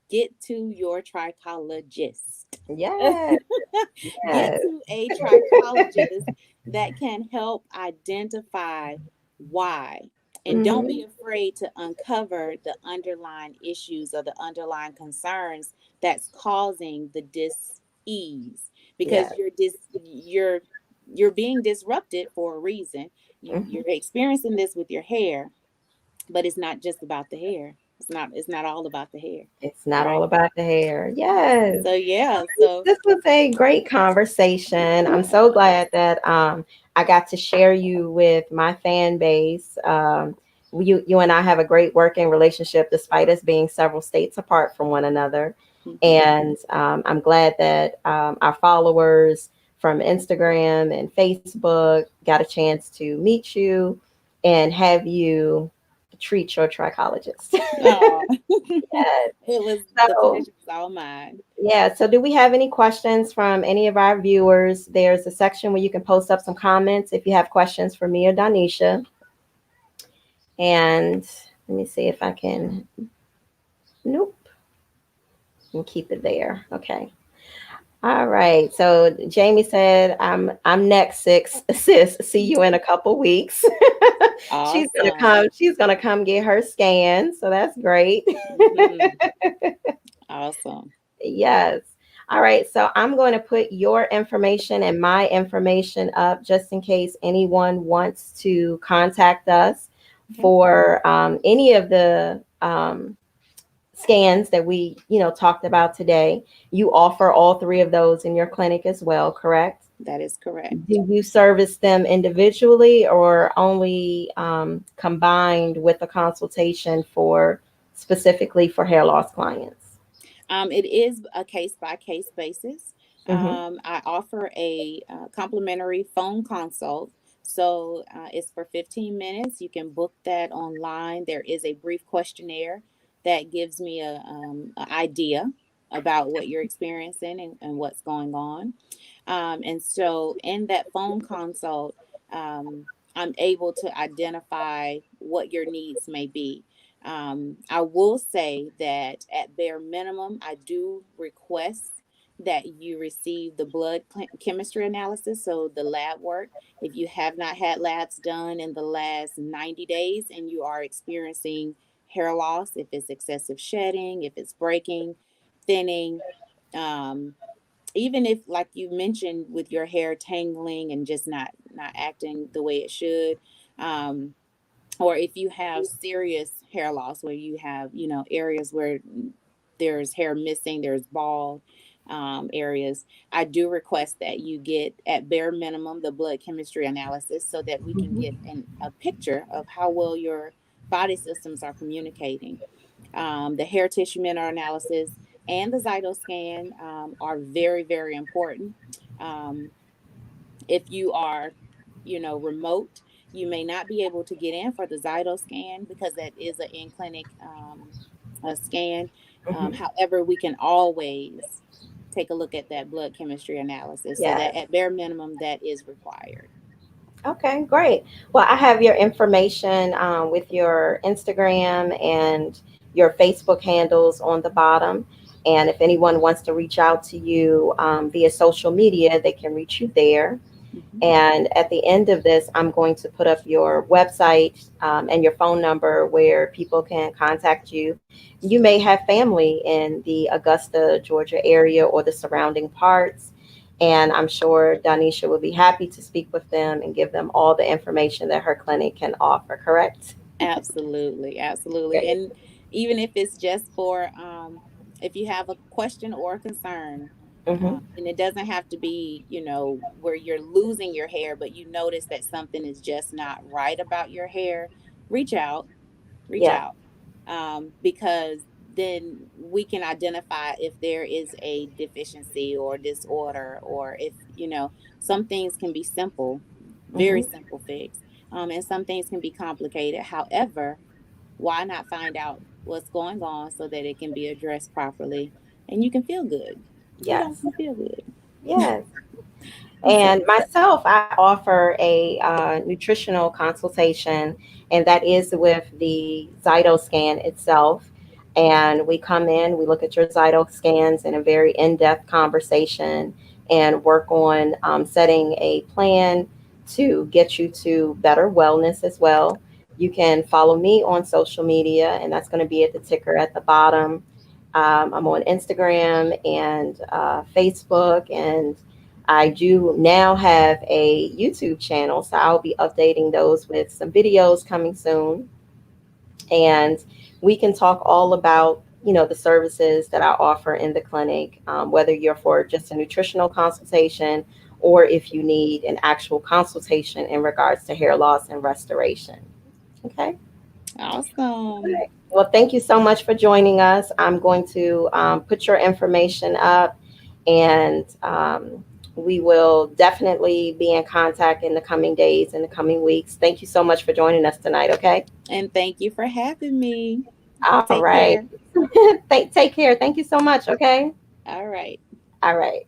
[SPEAKER 2] get to your trichologist.
[SPEAKER 1] Yes,
[SPEAKER 2] Get
[SPEAKER 1] yes.
[SPEAKER 2] to a trichologist that can help identify why. And don't
[SPEAKER 1] Hmm.
[SPEAKER 2] be afraid to uncover the underlying issues or the underlying concerns that's causing the dis-ease, because
[SPEAKER 1] Yes.
[SPEAKER 2] you're being disrupted for a reason. You're
[SPEAKER 1] Hmm.
[SPEAKER 2] experiencing this with your hair, but it's not just about the hair. It's not all about the hair.
[SPEAKER 1] It's not
[SPEAKER 2] Right.
[SPEAKER 1] all about the hair. Yes.
[SPEAKER 2] So yeah, so
[SPEAKER 1] This was a great conversation. I'm
[SPEAKER 2] it
[SPEAKER 1] so
[SPEAKER 2] was.
[SPEAKER 1] glad that I got to share you with my fan base. You and I have a great working relationship despite us being several states apart from one another.
[SPEAKER 2] Mhm.
[SPEAKER 1] And I'm glad that our followers from Instagram and Facebook, got a chance to meet you and have you treat your trichologist.
[SPEAKER 2] Oh,
[SPEAKER 1] Yes.
[SPEAKER 2] it was the
[SPEAKER 1] So,
[SPEAKER 2] pleasure was all mine.
[SPEAKER 1] yeah. So, do we have any questions from any of our viewers? There's a section where you can post up some comments if you have questions for me or Donecia. And let me see if I can. Nope. And keep it there. Okay. All right. So Jamie said, I'm next, sis. See you in a couple weeks.
[SPEAKER 2] Awesome.
[SPEAKER 1] She's gonna come get her scan. So that's great.
[SPEAKER 2] Hmm. Awesome.
[SPEAKER 1] Yes. All right. So I'm going to put your information and my information up just in case anyone wants to contact us
[SPEAKER 2] Okay.
[SPEAKER 1] for any of the scans that we, talked about today. You offer all three of those in your clinic as well, correct?
[SPEAKER 2] That is correct.
[SPEAKER 1] Do you service them individually or only combined with a consultation for specifically for hair loss clients?
[SPEAKER 2] It is a case by case basis.
[SPEAKER 1] Mm-hmm.
[SPEAKER 2] I offer a complimentary phone consult. So it's for 15 minutes. You can book that online. There is a brief questionnaire that gives me a idea about what you're experiencing and what's going on. And so in that phone consult, I'm able to identify what your needs may be. I will say that at bare minimum, I do request that you receive the blood chemistry analysis, so the lab work. If you have not had labs done in the last 90 days and you are experiencing hair loss, if it's excessive shedding, if it's breaking, thinning, um, even if like you mentioned with your hair tangling and just not acting the way it should, um, or if you have serious hair loss where you have areas where there's hair missing, there's bald areas, I do request that you get at bare minimum the blood chemistry analysis so that we can get a picture of how well your body systems are communicating. The hair tissue mineral analysis and the Zytoscan are very, very important. Um, if you are, remote, you may not be able to get in for the Zytoscan because that is an in clinic a scan.
[SPEAKER 1] Mm-hmm.
[SPEAKER 2] However, we can always take a look at that blood chemistry analysis. So that
[SPEAKER 1] Yes.
[SPEAKER 2] at bare minimum, that is required.
[SPEAKER 1] Okay, great. Well, I have your information with your Instagram and your Facebook handles on the bottom. And if anyone wants to reach out to you via social media, they can reach you there.
[SPEAKER 2] Mhm.
[SPEAKER 1] And at the end of this, I'm going to put up your website and your phone number where people can contact you. You may have family in the Augusta, Georgia area or the surrounding parts. And I'm sure Donecia will be happy to speak with them and give them all the information that her clinic can offer, correct?
[SPEAKER 2] Absolutely, absolutely.
[SPEAKER 1] Great.
[SPEAKER 2] And even if it's just for, if you have a question or a concern,
[SPEAKER 1] Mm-hmm.
[SPEAKER 2] and it doesn't have to be, where you're losing your hair, but you notice that something is just not right about your hair, reach out, reach
[SPEAKER 1] Yeah.
[SPEAKER 2] out. Because then we can identify if there is a deficiency or disorder, or if, some things can be simple, very
[SPEAKER 1] Mm-hmm.
[SPEAKER 2] simple fix. And some things can be complicated. However, why not find out what's going on so that it can be addressed properly and you can feel good? You don't
[SPEAKER 1] Yes.
[SPEAKER 2] want to feel good.
[SPEAKER 1] Yes.
[SPEAKER 2] So,
[SPEAKER 1] And myself, I offer a nutritional consultation, and that is with the Zytoscan itself. And we come in, we look at your Zytoscans in a very in depth conversation and work on setting a plan to get you to better wellness as well. You can follow me on social media, and that's going to be at the ticker at the bottom. I'm on Instagram and Facebook, and I do now have a YouTube channel, so I'll be updating those with some videos coming soon. And we can talk all about, the services that I offer in the clinic, whether you're for just a nutritional consultation or if you need an actual consultation in regards to hair loss and restoration. Okay. All
[SPEAKER 2] awesome.
[SPEAKER 1] right. Well, thank you so much for joining us. I'm going to put your information up and We will definitely be in contact in the coming days, in the coming weeks. Thank you so much for joining us tonight. Okay.
[SPEAKER 2] And thank you for having me.
[SPEAKER 1] All
[SPEAKER 2] Take
[SPEAKER 1] right.
[SPEAKER 2] care.
[SPEAKER 1] Take care. Thank you so much. Okay.
[SPEAKER 2] All right.
[SPEAKER 1] All right.